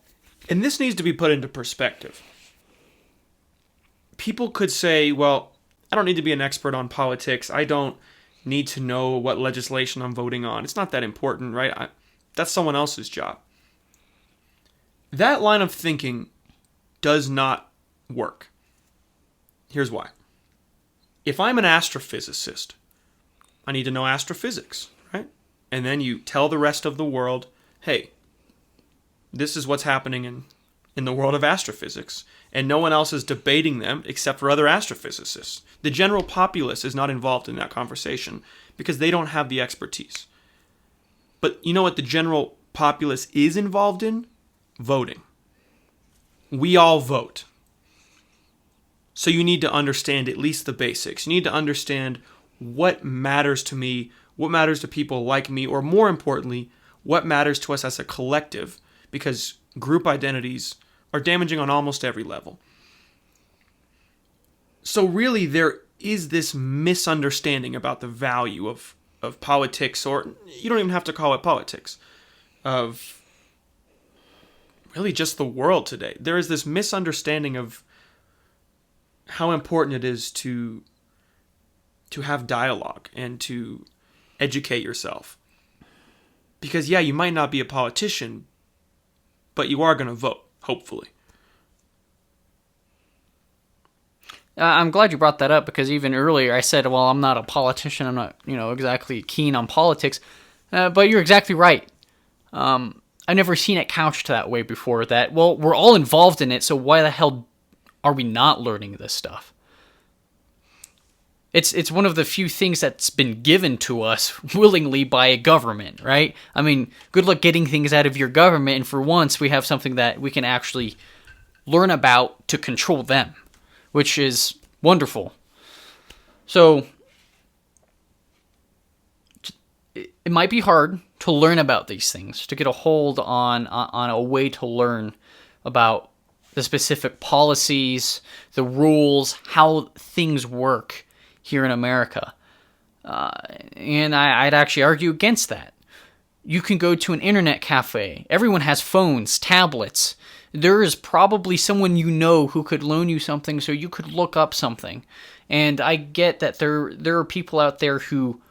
and this needs to be put into perspective. People could say, well, I don't need to be an expert on politics. I don't need to know what legislation I'm voting on. It's not that important, right? That's someone else's job. That line of thinking does not work. Here's why. If I'm an astrophysicist, I need to know astrophysics, right? And then you tell the rest of the world, hey, this is what's happening in the world of astrophysics, and no one else is debating them except for other astrophysicists. The general populace is not involved in that conversation because they don't have the expertise. But you know what the general populace is involved in? Voting. We all vote. So you need to understand at least the basics. You need to understand what matters to me, what matters to people like me, or more importantly, what matters to us as a collective, because group identities are damaging on almost every level. So really, there is this misunderstanding about the value of politics, or you don't even have to call it politics, of really just the world today. There is this misunderstanding of how important it is to have dialogue and to educate yourself. Because yeah, you might not be a politician, but you are going to vote, hopefully. I'm glad you brought that up, because even earlier I said, well, I'm not a politician. I'm not, exactly keen on politics. But you're exactly right. I've never seen it couched that way before, that, well, we're all involved in it, so why the hell are we not learning this stuff? It's one of the few things that's been given to us willingly by a government, right? I mean, good luck getting things out of your government, and for once we have something that we can actually learn about to control them, which is wonderful. So, it might be hard to learn about these things, to get a hold on a way to learn about the specific policies, the rules, how things work here in America. And I'd actually argue against that. You can go to an internet cafe. Everyone has phones, tablets. There is probably someone who could loan you something so you could look up something. And I get that there are people out there who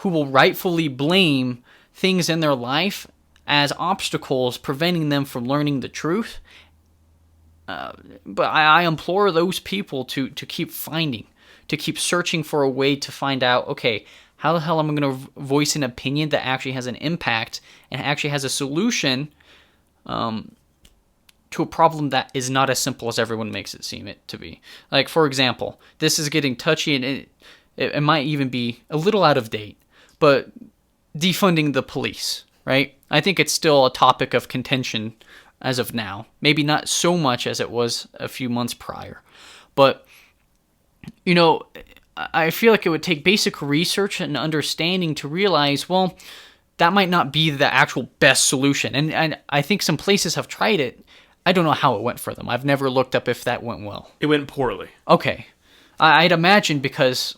will rightfully blame things in their life as obstacles preventing them from learning the truth. But I implore those people to keep finding, to keep searching for a way to find out, okay, how the hell am I going to voice an opinion that actually has an impact and actually has a solution to a problem that is not as simple as everyone makes it seem it to be. Like, for example, this is getting touchy, and it might even be a little out of date, but defunding the police, right? I think it's still a topic of contention as of now. Maybe not so much as it was a few months prior. But you know, I feel like it would take basic research and understanding to realize, well, that might not be the actual best solution. And I think some places have tried it. I don't know how it went for them. I've never looked up if that went well. It went poorly. Okay. I'd imagine because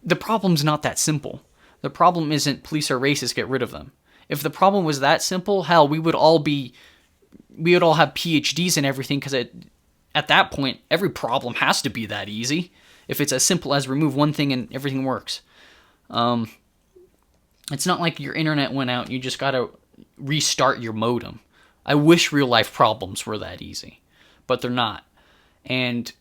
the problem's not that simple. The problem isn't police are racist, get rid of them. If the problem was that simple, hell, we would all have PhDs and everything, because at that point, every problem has to be that easy. If it's as simple as remove one thing and everything works. It's not like your internet went out and you just got to restart your modem. I wish real life problems were that easy, but they're not. And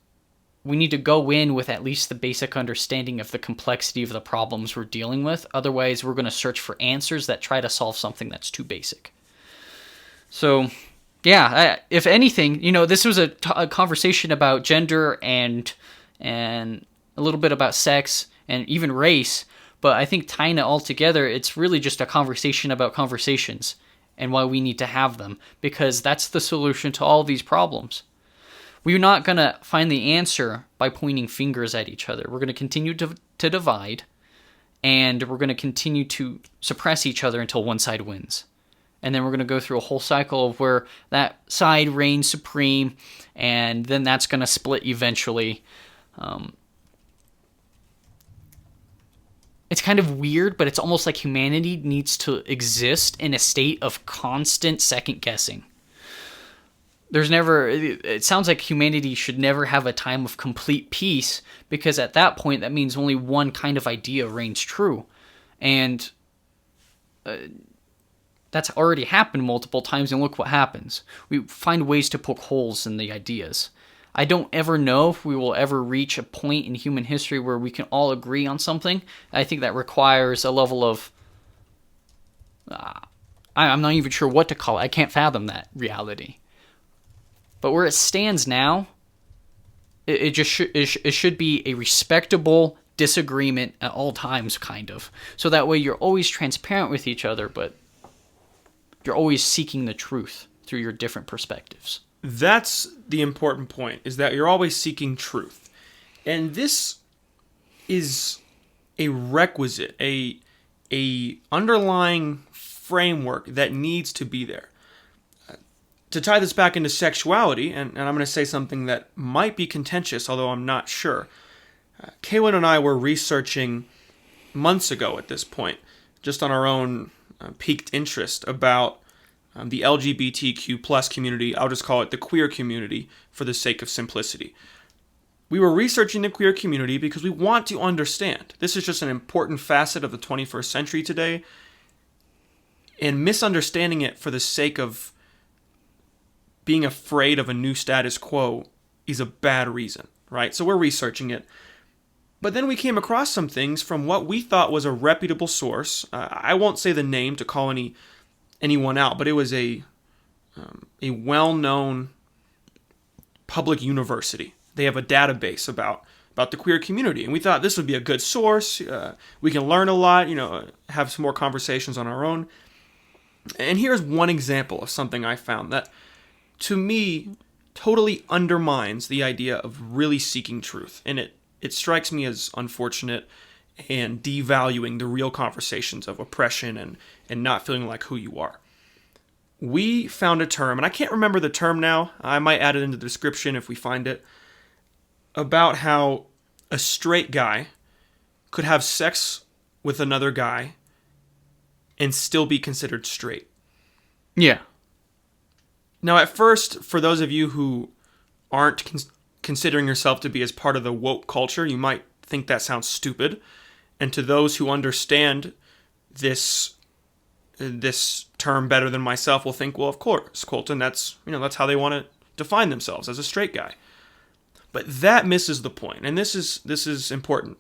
we need to go in with at least the basic understanding of the complexity of the problems we're dealing with. Otherwise, we're going to search for answers that try to solve something that's too basic. So, yeah, if anything, this was a conversation about gender and a little bit about sex and even race. But I think tying it all together, it's really just a conversation about conversations and why we need to have them, because that's the solution to all these problems. We're not going to find the answer by pointing fingers at each other. We're going to continue to divide, and we're going to continue to suppress each other until one side wins. And then we're going to go through a whole cycle of where that side reigns supreme, and then that's going to split eventually. It's kind of weird, but it's almost like humanity needs to exist in a state of constant second guessing. It sounds like humanity should never have a time of complete peace, because at that point, that means only one kind of idea reigns true. And that's already happened multiple times, and look what happens. We find ways to poke holes in the ideas. I don't ever know if we will ever reach a point in human history where we can all agree on something. I think that requires a level of... I'm not even sure what to call it. I can't fathom that reality. But where it stands now, it should be a respectable disagreement at all times, kind of. So that way you're always transparent with each other, but you're always seeking the truth through your different perspectives. That's the important point, is that you're always seeking truth. And this is a requisite, a underlying framework that needs to be there. To tie this back into sexuality, and I'm going to say something that might be contentious, although I'm not sure. Kaylin and I were researching months ago at this point, just on our own piqued interest about the LGBTQ plus community. I'll just call it the queer community for the sake of simplicity. We were researching the queer community because we want to understand. This is just an important facet of the 21st century today, and misunderstanding it for the sake of being afraid of a new status quo is a bad reason, right? So we're researching it. But then we came across some things from what we thought was a reputable source. I won't say the name to call anyone out, but it was a well-known public university. They have a database about the queer community, and we thought this would be a good source. We can learn a lot, have some more conversations on our own. And here's one example of something I found that, to me, totally undermines the idea of really seeking truth. And it strikes me as unfortunate and devaluing the real conversations of oppression and not feeling like who you are. We found a term, and I can't remember the term now. I might add it in the description if we find it, about how a straight guy could have sex with another guy and still be considered straight. Yeah. Now, at first, for those of you who aren't considering yourself to be as part of the woke culture, you might think that sounds stupid. And to those who understand this term better than myself will think, well, of course, Colton, that's how they want to define themselves, as a straight guy. But that misses the point, and this is important.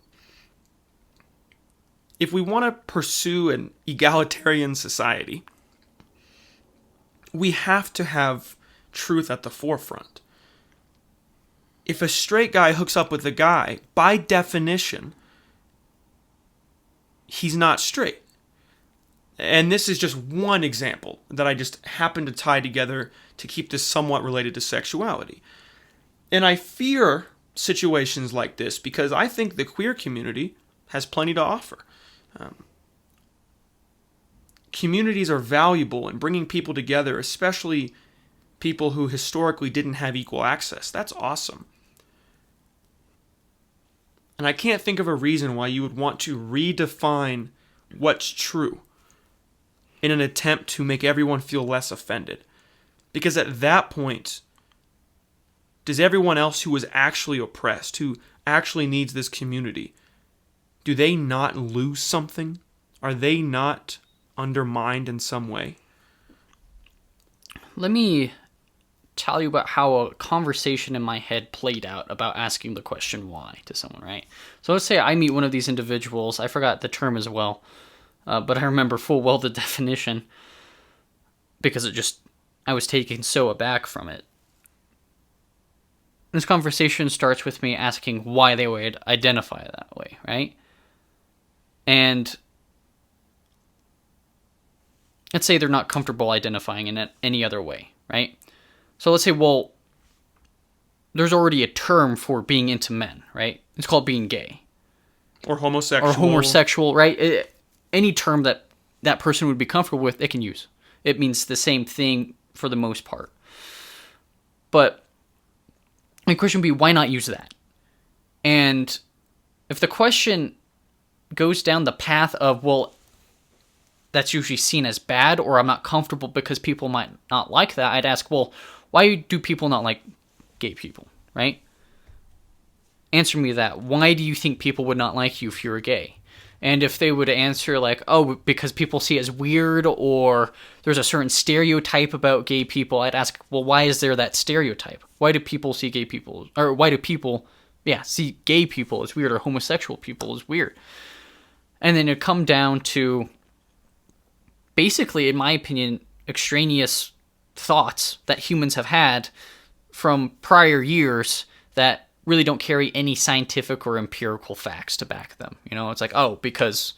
If we want to pursue an egalitarian society, we have to have truth at the forefront. If a straight guy hooks up with a guy, by definition, he's not straight. And this is just one example that I just happened to tie together to keep this somewhat related to sexuality. And I fear situations like this because I think the queer community has plenty to offer. Communities are valuable in bringing people together, especially people who historically didn't have equal access. That's awesome. And I can't think of a reason why you would want to redefine what's true in an attempt to make everyone feel less offended. Because at that point, does everyone else who is actually oppressed, who actually needs this community, do they not lose something? Are they not undermined in some way? Let me tell you about how a conversation in my head played out about asking the question why to someone, right? So let's say I meet one of these individuals. I forgot the term as well, but I remember full well the definition because I was taken so aback from it. This conversation starts with me asking why they would identify that way, right? And let's say they're not comfortable identifying in any other way, right? So let's say, well, there's already a term for being into men, right? It's called being gay. Or homosexual. Or homosexual, right? Any term that person would be comfortable with, they can use. It means the same thing for the most part. But my question would be, why not use that? And if the question goes down the path of, well, that's usually seen as bad, or I'm not comfortable because people might not like that, I'd ask, well, why do people not like gay people, right? Answer me that. Why do you think people would not like you if you were gay? And if they would answer like, oh, because people see it as weird, or there's a certain stereotype about gay people, I'd ask, well, why is there that stereotype? Why do people see gay people, or why do people, see gay people as weird, or homosexual people as weird? And then it'd come down to, basically, in my opinion, extraneous thoughts that humans have had from prior years that really don't carry any scientific or empirical facts to back them. It's like, oh, because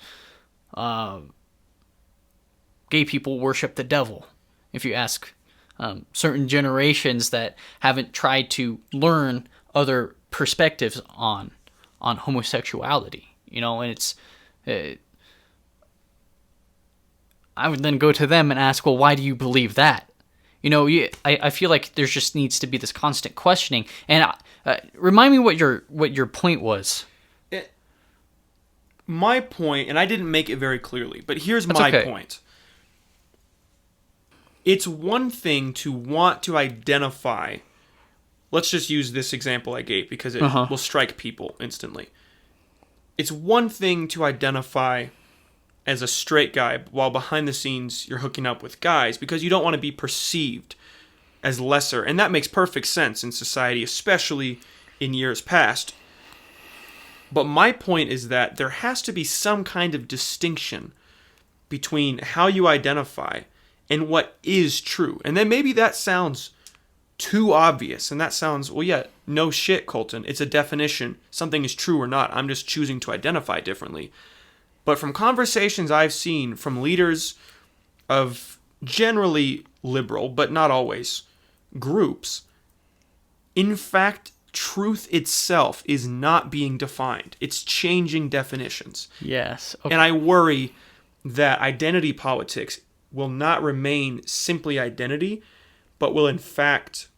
gay people worship the devil. If you ask certain generations that haven't tried to learn other perspectives on homosexuality, and it's... I would then go to them and ask, well, why do you believe that? I feel like there just needs to be this constant questioning. And remind me what your point was. My point, and I didn't make it very clearly, but here's my point. It's one thing to want to identify. Let's just use this example I gave because it will strike people instantly. It's one thing to identify as a straight guy while behind the scenes you're hooking up with guys because you don't want to be perceived as lesser. And that makes perfect sense in society, especially in years past. But my point is that there has to be some kind of distinction between how you identify and what is true. And then maybe that sounds too obvious. And that sounds, well, yeah, no shit, Colton. It's a definition. Something is true or not. I'm just choosing to identify differently. But from conversations I've seen from leaders of generally liberal, but not always, groups, in fact, truth itself is not being defined. It's changing definitions. Yes. Okay. And I worry that identity politics will not remain simply identity, but will in fact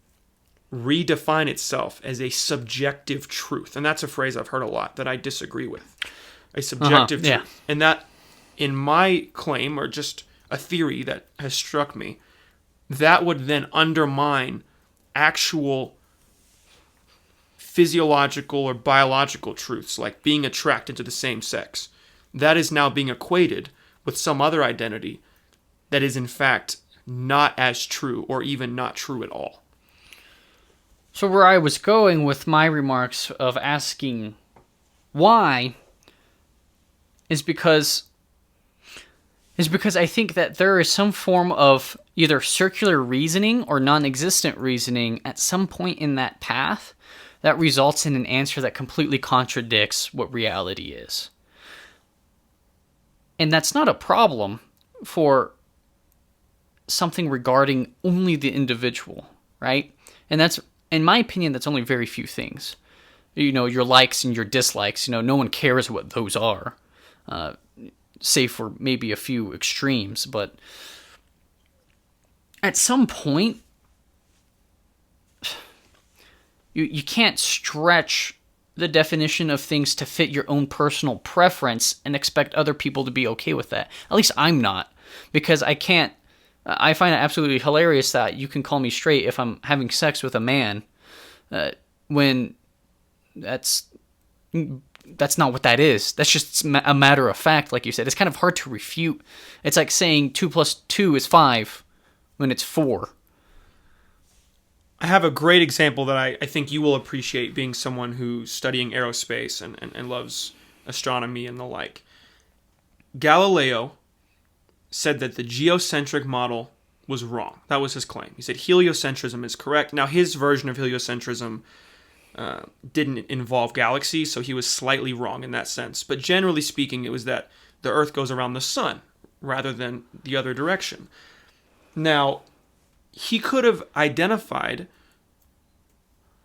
redefine itself as a subjective truth. And that's a phrase I've heard a lot that I disagree with. A subjective truth. Yeah. And that, in my claim, or just a theory that has struck me, that would then undermine actual physiological or biological truths, like being attracted to the same sex. That is now being equated with some other identity that is in fact not as true, or even not true at all. So where I was going with my remarks of asking why is because I think that there is some form of either circular reasoning or non-existent reasoning at some point in that path that results in an answer that completely contradicts what reality is. And that's not a problem for something regarding only the individual, right? And that's, in my opinion, that's only very few things. your likes and your dislikes. No one cares what those are, save for maybe a few extremes. But at some point, you can't stretch the definition of things to fit your own personal preference and expect other people to be okay with that. At least I'm not, because I can't. I find it absolutely hilarious that you can call me straight if I'm having sex with a man, when that's not what that is. That's just a matter of fact, like you said. It's kind of hard to refute. It's like saying 2 + 2 is 5 when it's 4. I have a great example that I think you will appreciate, being someone who's studying aerospace and loves astronomy and the like. Galileo said that the geocentric model was wrong. That was his claim. He said heliocentrism is correct. Now, his version of heliocentrism didn't involve galaxies, so he was slightly wrong in that sense. But generally speaking, it was that the Earth goes around the sun rather than the other direction. Now, he could have identified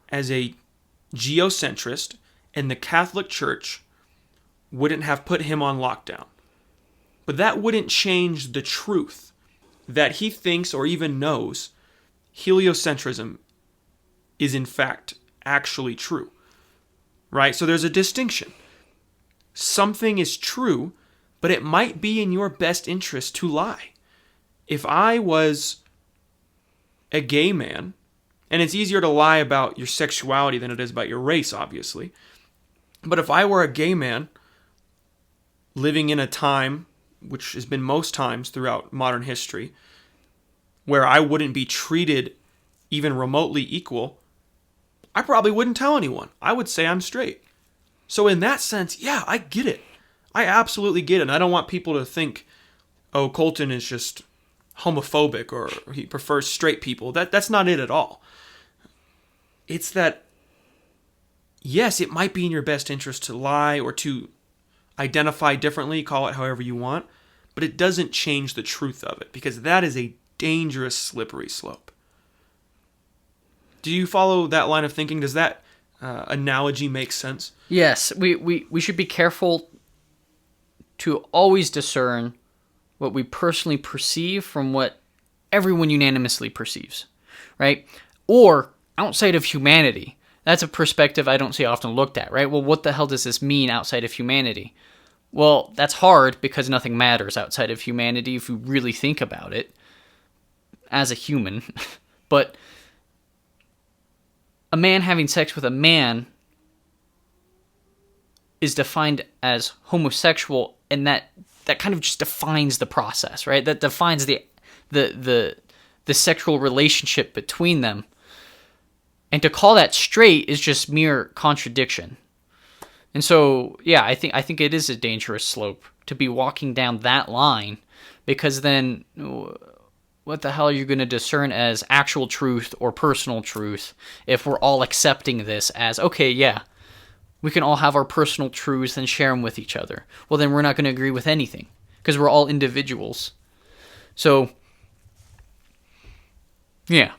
as a geocentrist, and the Catholic Church wouldn't have put him on lockdown. But that wouldn't change the truth that he thinks or even knows heliocentrism is in fact actually true. Right? So there's a distinction. Something is true, but it might be in your best interest to lie. If I was a gay man, and it's easier to lie about your sexuality than it is about your race, obviously. But if I were a gay man living in a time, which has been most times throughout modern history, where I wouldn't be treated even remotely equal, I probably wouldn't tell anyone. I would say I'm straight. So in that sense, yeah, I get it. I absolutely get it. And I don't want people to think, oh, Colton is just homophobic or he prefers straight people. That's not it at all. It's that, yes, it might be in your best interest to lie or to identify differently, call it however you want, but it doesn't change the truth of it, because that is a dangerous, slippery slope. Do you follow that line of thinking? Does that analogy make sense? Yes, we should be careful to always discern what we personally perceive from what everyone unanimously perceives, right? Or outside of humanity. That's a perspective I don't see often looked at, right? Well, what the hell does this mean outside of humanity? Well, that's hard because nothing matters outside of humanity if you really think about it as a human. But a man having sex with a man is defined as homosexual, and that kind of just defines the process, right? That defines the sexual relationship between them. And to call that straight is just mere contradiction. And so, yeah, I think it is a dangerous slope to be walking down that line, because then what the hell are you going to discern as actual truth or personal truth if we're all accepting this as, okay, yeah, we can all have our personal truths and share them with each other. Well, then we're not going to agree with anything because we're all individuals. So, yeah.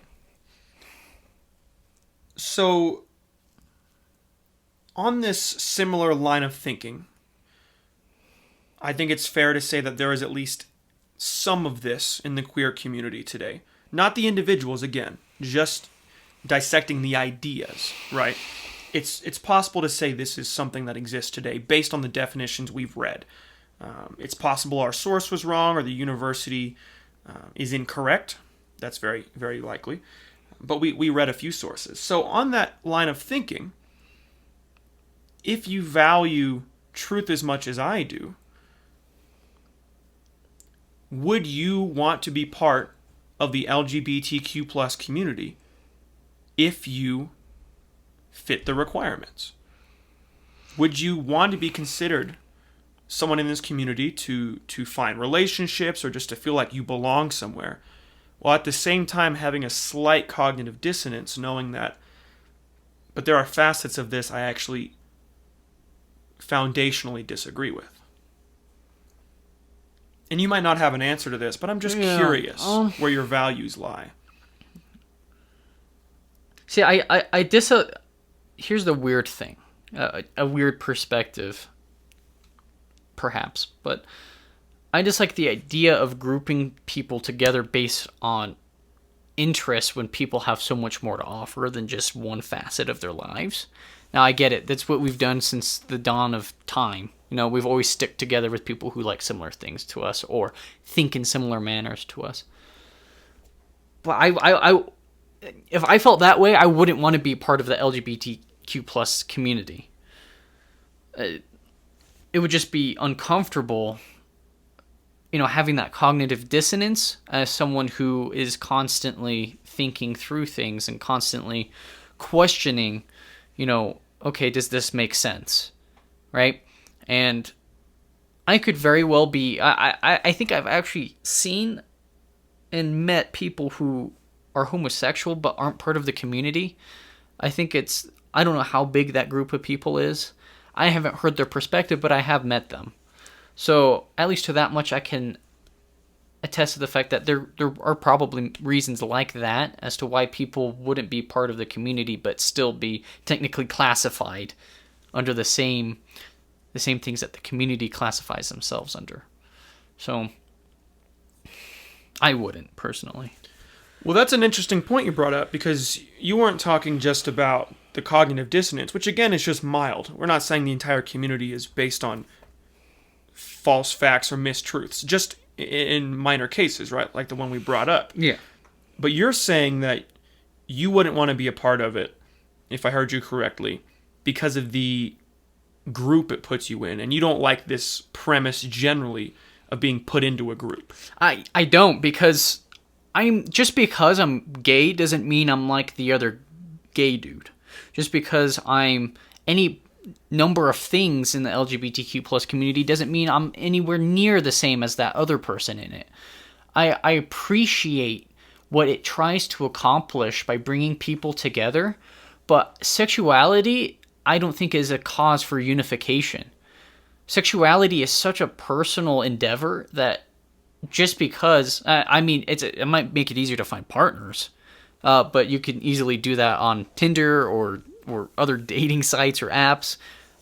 So, on this similar line of thinking, I think it's fair to say that there is at least some of this in the queer community today. Not the individuals, again, just dissecting the ideas, right? It's possible to say this is something that exists today based on the definitions we've read. It's possible our source was wrong or the university is incorrect. That's very, very likely. But we read a few sources. So on that line of thinking, if you value truth as much as I do, would you want to be part of the LGBTQ plus community if you fit the requirements? Would you want to be considered someone in this community to find relationships or just to feel like you belong somewhere, while at the same time having a slight cognitive dissonance, knowing that, but there are facets of this I actually foundationally disagree with? And you might not have an answer to this, but I'm just curious where your values lie. See, here's the weird thing, a weird perspective, perhaps, but I just like the idea of grouping people together based on interest when people have so much more to offer than just one facet of their lives. Now, I get it. That's what we've done since the dawn of time. We've always stick together with people who like similar things to us or think in similar manners to us. But if I felt that way, I wouldn't want to be part of the LGBTQ plus community. It would just be uncomfortable, having that cognitive dissonance as someone who is constantly thinking through things and constantly questioning, okay, does this make sense? Right? And I could very well be, I think I've actually seen and met people who are homosexual but aren't part of the community. I don't know how big that group of people is. I haven't heard their perspective, but I have met them. So at least to that much I can attest to the fact that there are probably reasons like that as to why people wouldn't be part of the community but still be technically classified under the same things that the community classifies themselves under. So I wouldn't, personally. Well, that's an interesting point you brought up, because you weren't talking just about the cognitive dissonance, which again is just mild. We're not saying the entire community is based on false facts or mistruths, just in minor cases, right? Like the one we brought up. Yeah. But you're saying that you wouldn't want to be a part of it, if I heard you correctly, because of the group it puts you in, and you don't like this premise generally of being put into a group. I don't, because because I'm gay doesn't mean I'm like the other gay dude. Just because I'm any number of things in the LGBTQ plus community doesn't mean I'm anywhere near the same as that other person in it. I appreciate what it tries to accomplish by bringing people together, but sexuality, I don't think, is a cause for unification. Sexuality is such a personal endeavor that just because, it might make it easier to find partners, but you can easily do that on Tinder or other dating sites or apps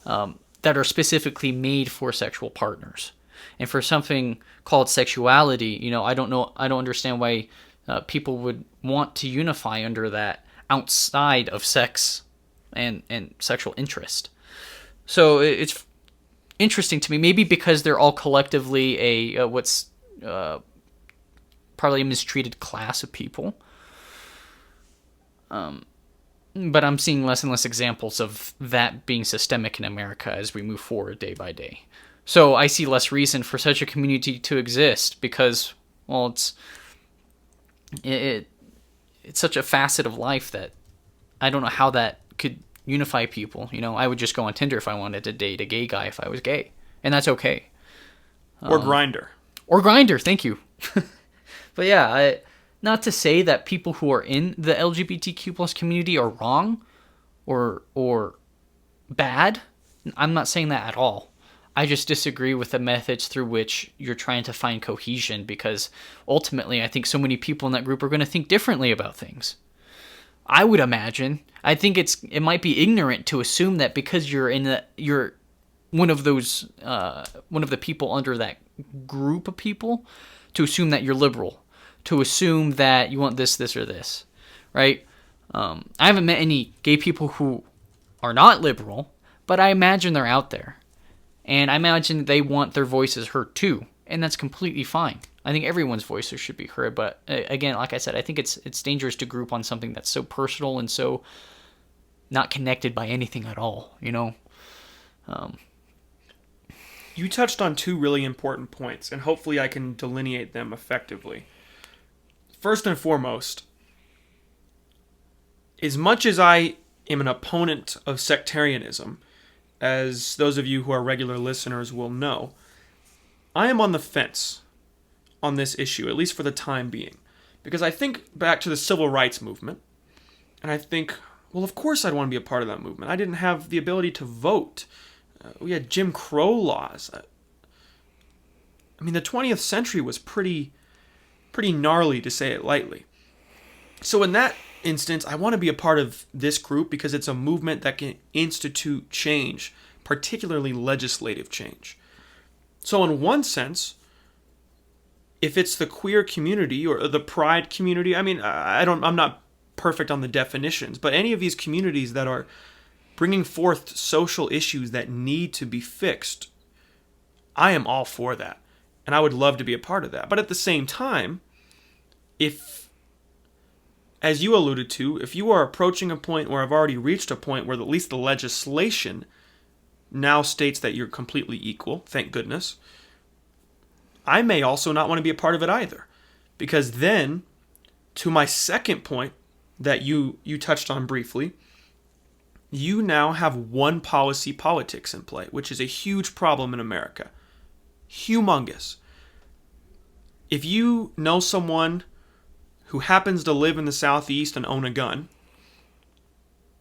that are specifically made for sexual partners. And for something called sexuality, I don't understand why people would want to unify under that outside of sex and sexual interest. So it's interesting to me, maybe because they're all collectively what's probably a mistreated class of people. But I'm seeing less and less examples of that being systemic in America as we move forward day by day. So I see less reason for such a community to exist because, well, it's such a facet of life that I don't know how that could unify people. I would just go on Tinder if I wanted to date a gay guy if I was gay, and that's okay. Or Grindr. Or Grindr, thank you. But yeah, not to say that people who are in the LGBTQ plus community are wrong or bad. I'm not saying that at all. I just disagree with the methods through which you're trying to find cohesion, because ultimately I think so many people in that group are going to think differently about things. I would imagine. I think it might be ignorant to assume that because you're one of the people under that group of people, to assume that you're liberal, to assume that you want this, or this, right? I haven't met any gay people who are not liberal, but I imagine they're out there. And I imagine they want their voices heard too, and that's completely fine. I think everyone's voices should be heard, but again, like I said, I think it's dangerous to group on something that's so personal and so not connected by anything at all, You touched on two really important points, and hopefully I can delineate them effectively. First and foremost, as much as I am an opponent of sectarianism, as those of you who are regular listeners will know, I am on the fence on this issue, at least for the time being. Because I think back to the civil rights movement, and I think, well, of course I'd want to be a part of that movement. I didn't have the ability to vote. We had Jim Crow laws. The 20th century was pretty gnarly, to say it lightly. So in that instance, I want to be a part of this group because it's a movement that can institute change, particularly legislative change. So in one sense, if it's the queer community or the pride community, I mean, I'm not perfect on the definitions, but any of these communities that are bringing forth social issues that need to be fixed, I am all for that. And I would love to be a part of that. But at the same time, if, as you alluded to, if you are approaching a point where I've already reached a point where at least the legislation now states that you're completely equal, thank goodness, I may also not want to be a part of it either. Because then, to my second point that you touched on briefly, you now have one policy politics in play, which is a huge problem in America. Humongous. If you know someone who happens to live in the Southeast and own a gun,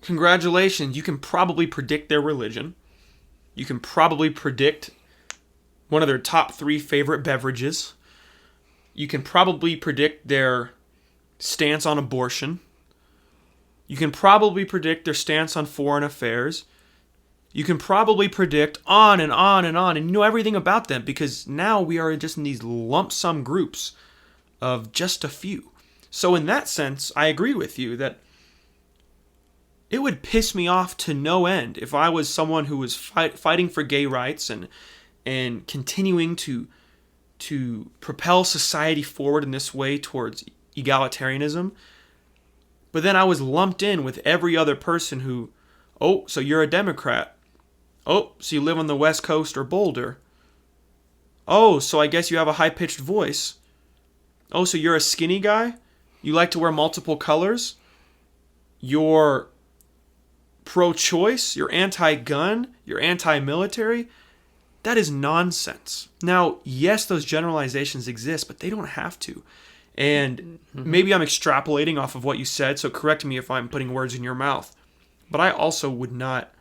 congratulations, you can probably predict their religion. You can probably predict one of their top 3 favorite beverages. You can probably predict their stance on abortion. You can probably predict their stance on foreign affairs. You can probably predict on and on and on, and you know everything about them because now we are just in these lump sum groups of just a few. So in that sense, I agree with you that it would piss me off to no end if I was someone who was fighting for gay rights and continuing to propel society forward in this way towards egalitarianism. But then I was lumped in with every other person who, oh, so you're a Democrat. Oh, so you live on the West Coast or Boulder. Oh, so I guess you have a high-pitched voice. Oh, so you're a skinny guy? You like to wear multiple colors? You're pro-choice? You're anti-gun? You're anti-military? That is nonsense. Now, yes, those generalizations exist, but they don't have to. And maybe I'm extrapolating off of what you said, so correct me if I'm putting words in your mouth. But I also would not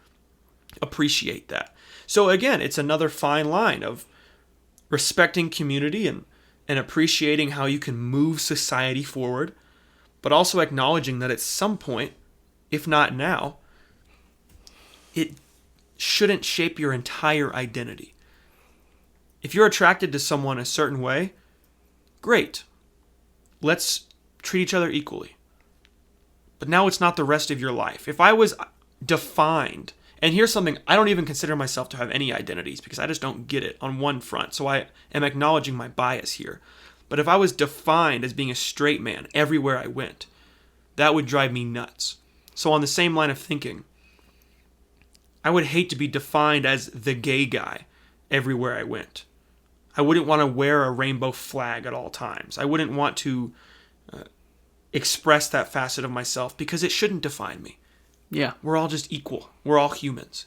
appreciate that. So again, it's another fine line of respecting community and appreciating how you can move society forward, but also acknowledging that at some point, if not now, it shouldn't shape your entire identity. If you're attracted to someone a certain way, great. Let's treat each other equally. But now it's not the rest of your life. If I was defined, and here's something, I don't even consider myself to have any identities because I just don't get it on one front. So I am acknowledging my bias here. But if I was defined as being a straight man everywhere I went, that would drive me nuts. So on the same line of thinking, I would hate to be defined as the gay guy everywhere I went. I wouldn't want to wear a rainbow flag at all times. I wouldn't want to express that facet of myself because it shouldn't define me. Yeah. We're all just equal. We're all humans.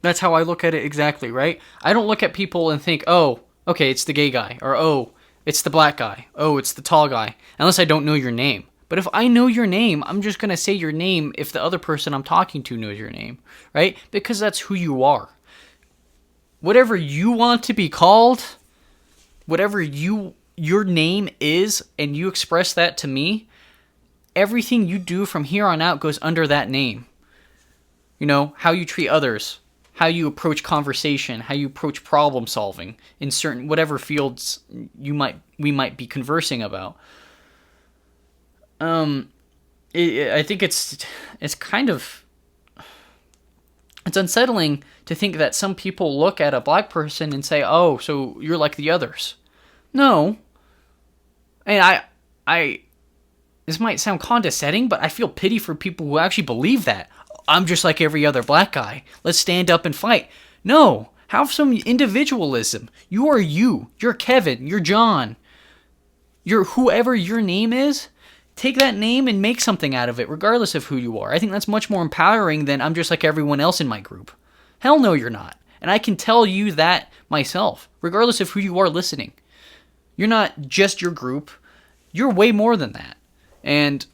That's how I look at it exactly, right? I don't look at people and think, oh, okay, it's the gay guy, or oh, it's the black guy, oh, it's the tall guy, unless I don't know your name. But if I know your name, I'm just going to say your name if the other person I'm talking to knows your name, right? Because that's who you are. Whatever you want to be called, whatever your name is, and you express that to me, everything you do from here on out goes under that name. You know, how you treat others, how you approach conversation, how you approach problem solving in certain whatever fields we might be conversing about. I think it's kind of, it's unsettling to think that some people look at a black person and say, oh, so you're like the others. No. And I this might sound condescending, but I feel pity for people who actually believe that. I'm just like every other black guy. Let's stand up and fight. No. Have some individualism. You are you. You're Kevin. You're John. You're whoever your name is. Take that name and make something out of it, regardless of who you are. I think that's much more empowering than I'm just like everyone else in my group. Hell no, you're not. And I can tell you that myself, regardless of who you are listening. You're not just your group. You're way more than that. And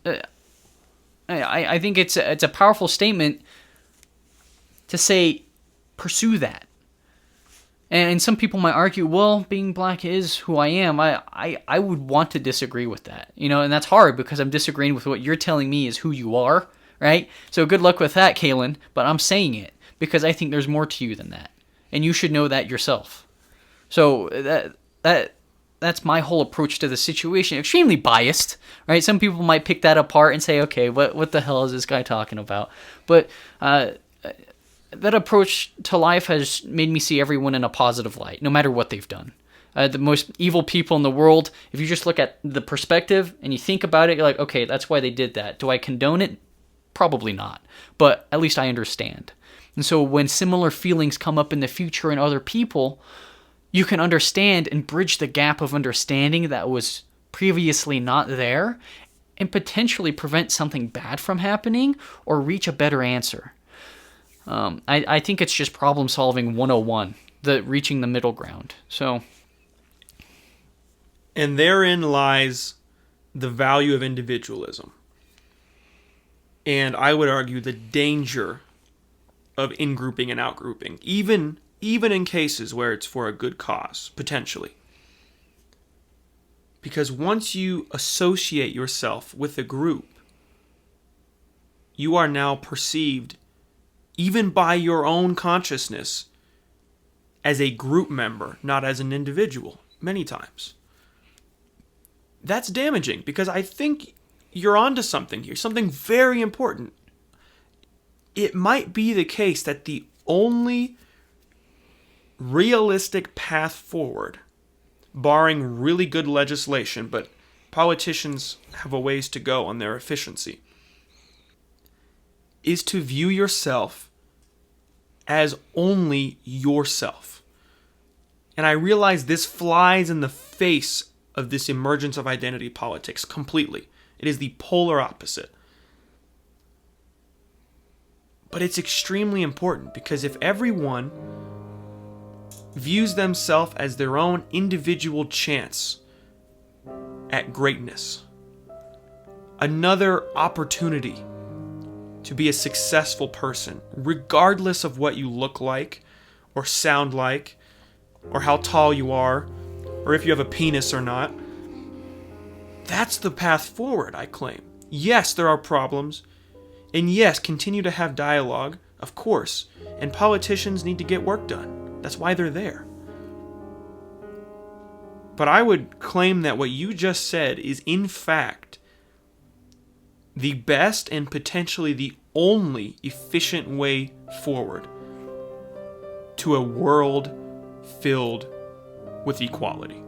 I think it's a powerful statement to say, pursue that. And some people might argue, well, being black is who I am. I would want to disagree with that, and that's hard because I'm disagreeing with what you're telling me is who you are, right? So good luck with that, Kalen, but I'm saying it because I think there's more to you than that, and you should know that yourself. So that's my whole approach to the situation. Extremely biased, right? Some people might pick that apart and say, okay, what the hell is this guy talking about? But that approach to life has made me see everyone in a positive light, no matter what they've done. The most evil people in the world, if you just look at the perspective and you think about it, you're like, okay, that's why they did that. Do I condone it? Probably not. But at least I understand. And so when similar feelings come up in the future in other people, you can understand and bridge the gap of understanding that was previously not there and potentially prevent something bad from happening or reach a better answer. I think it's just problem solving 101, reaching the middle ground. So, and therein lies the value of individualism. And I would argue the danger of in-grouping and out-grouping, even in cases where it's for a good cause, potentially. Because once you associate yourself with a group, you are now perceived, even by your own consciousness, as a group member, not as an individual, many times. That's damaging, because I think you're onto something here, something very important. It might be the case that the only realistic path forward, barring really good legislation, but politicians have a ways to go on their efficiency, is to view yourself as only yourself. And I realize this flies in the face of this emergence of identity politics completely. It is the polar opposite. But it's extremely important, because if everyone views themselves as their own individual chance at greatness, another opportunity to be a successful person, regardless of what you look like, or sound like, or how tall you are, or if you have a penis or not, that's the path forward, I claim. Yes, there are problems, and yes, continue to have dialogue, of course, and politicians need to get work done. That's why they're there. But I would claim that what you just said is, in fact, the best and potentially the only efficient way forward to a world filled with equality.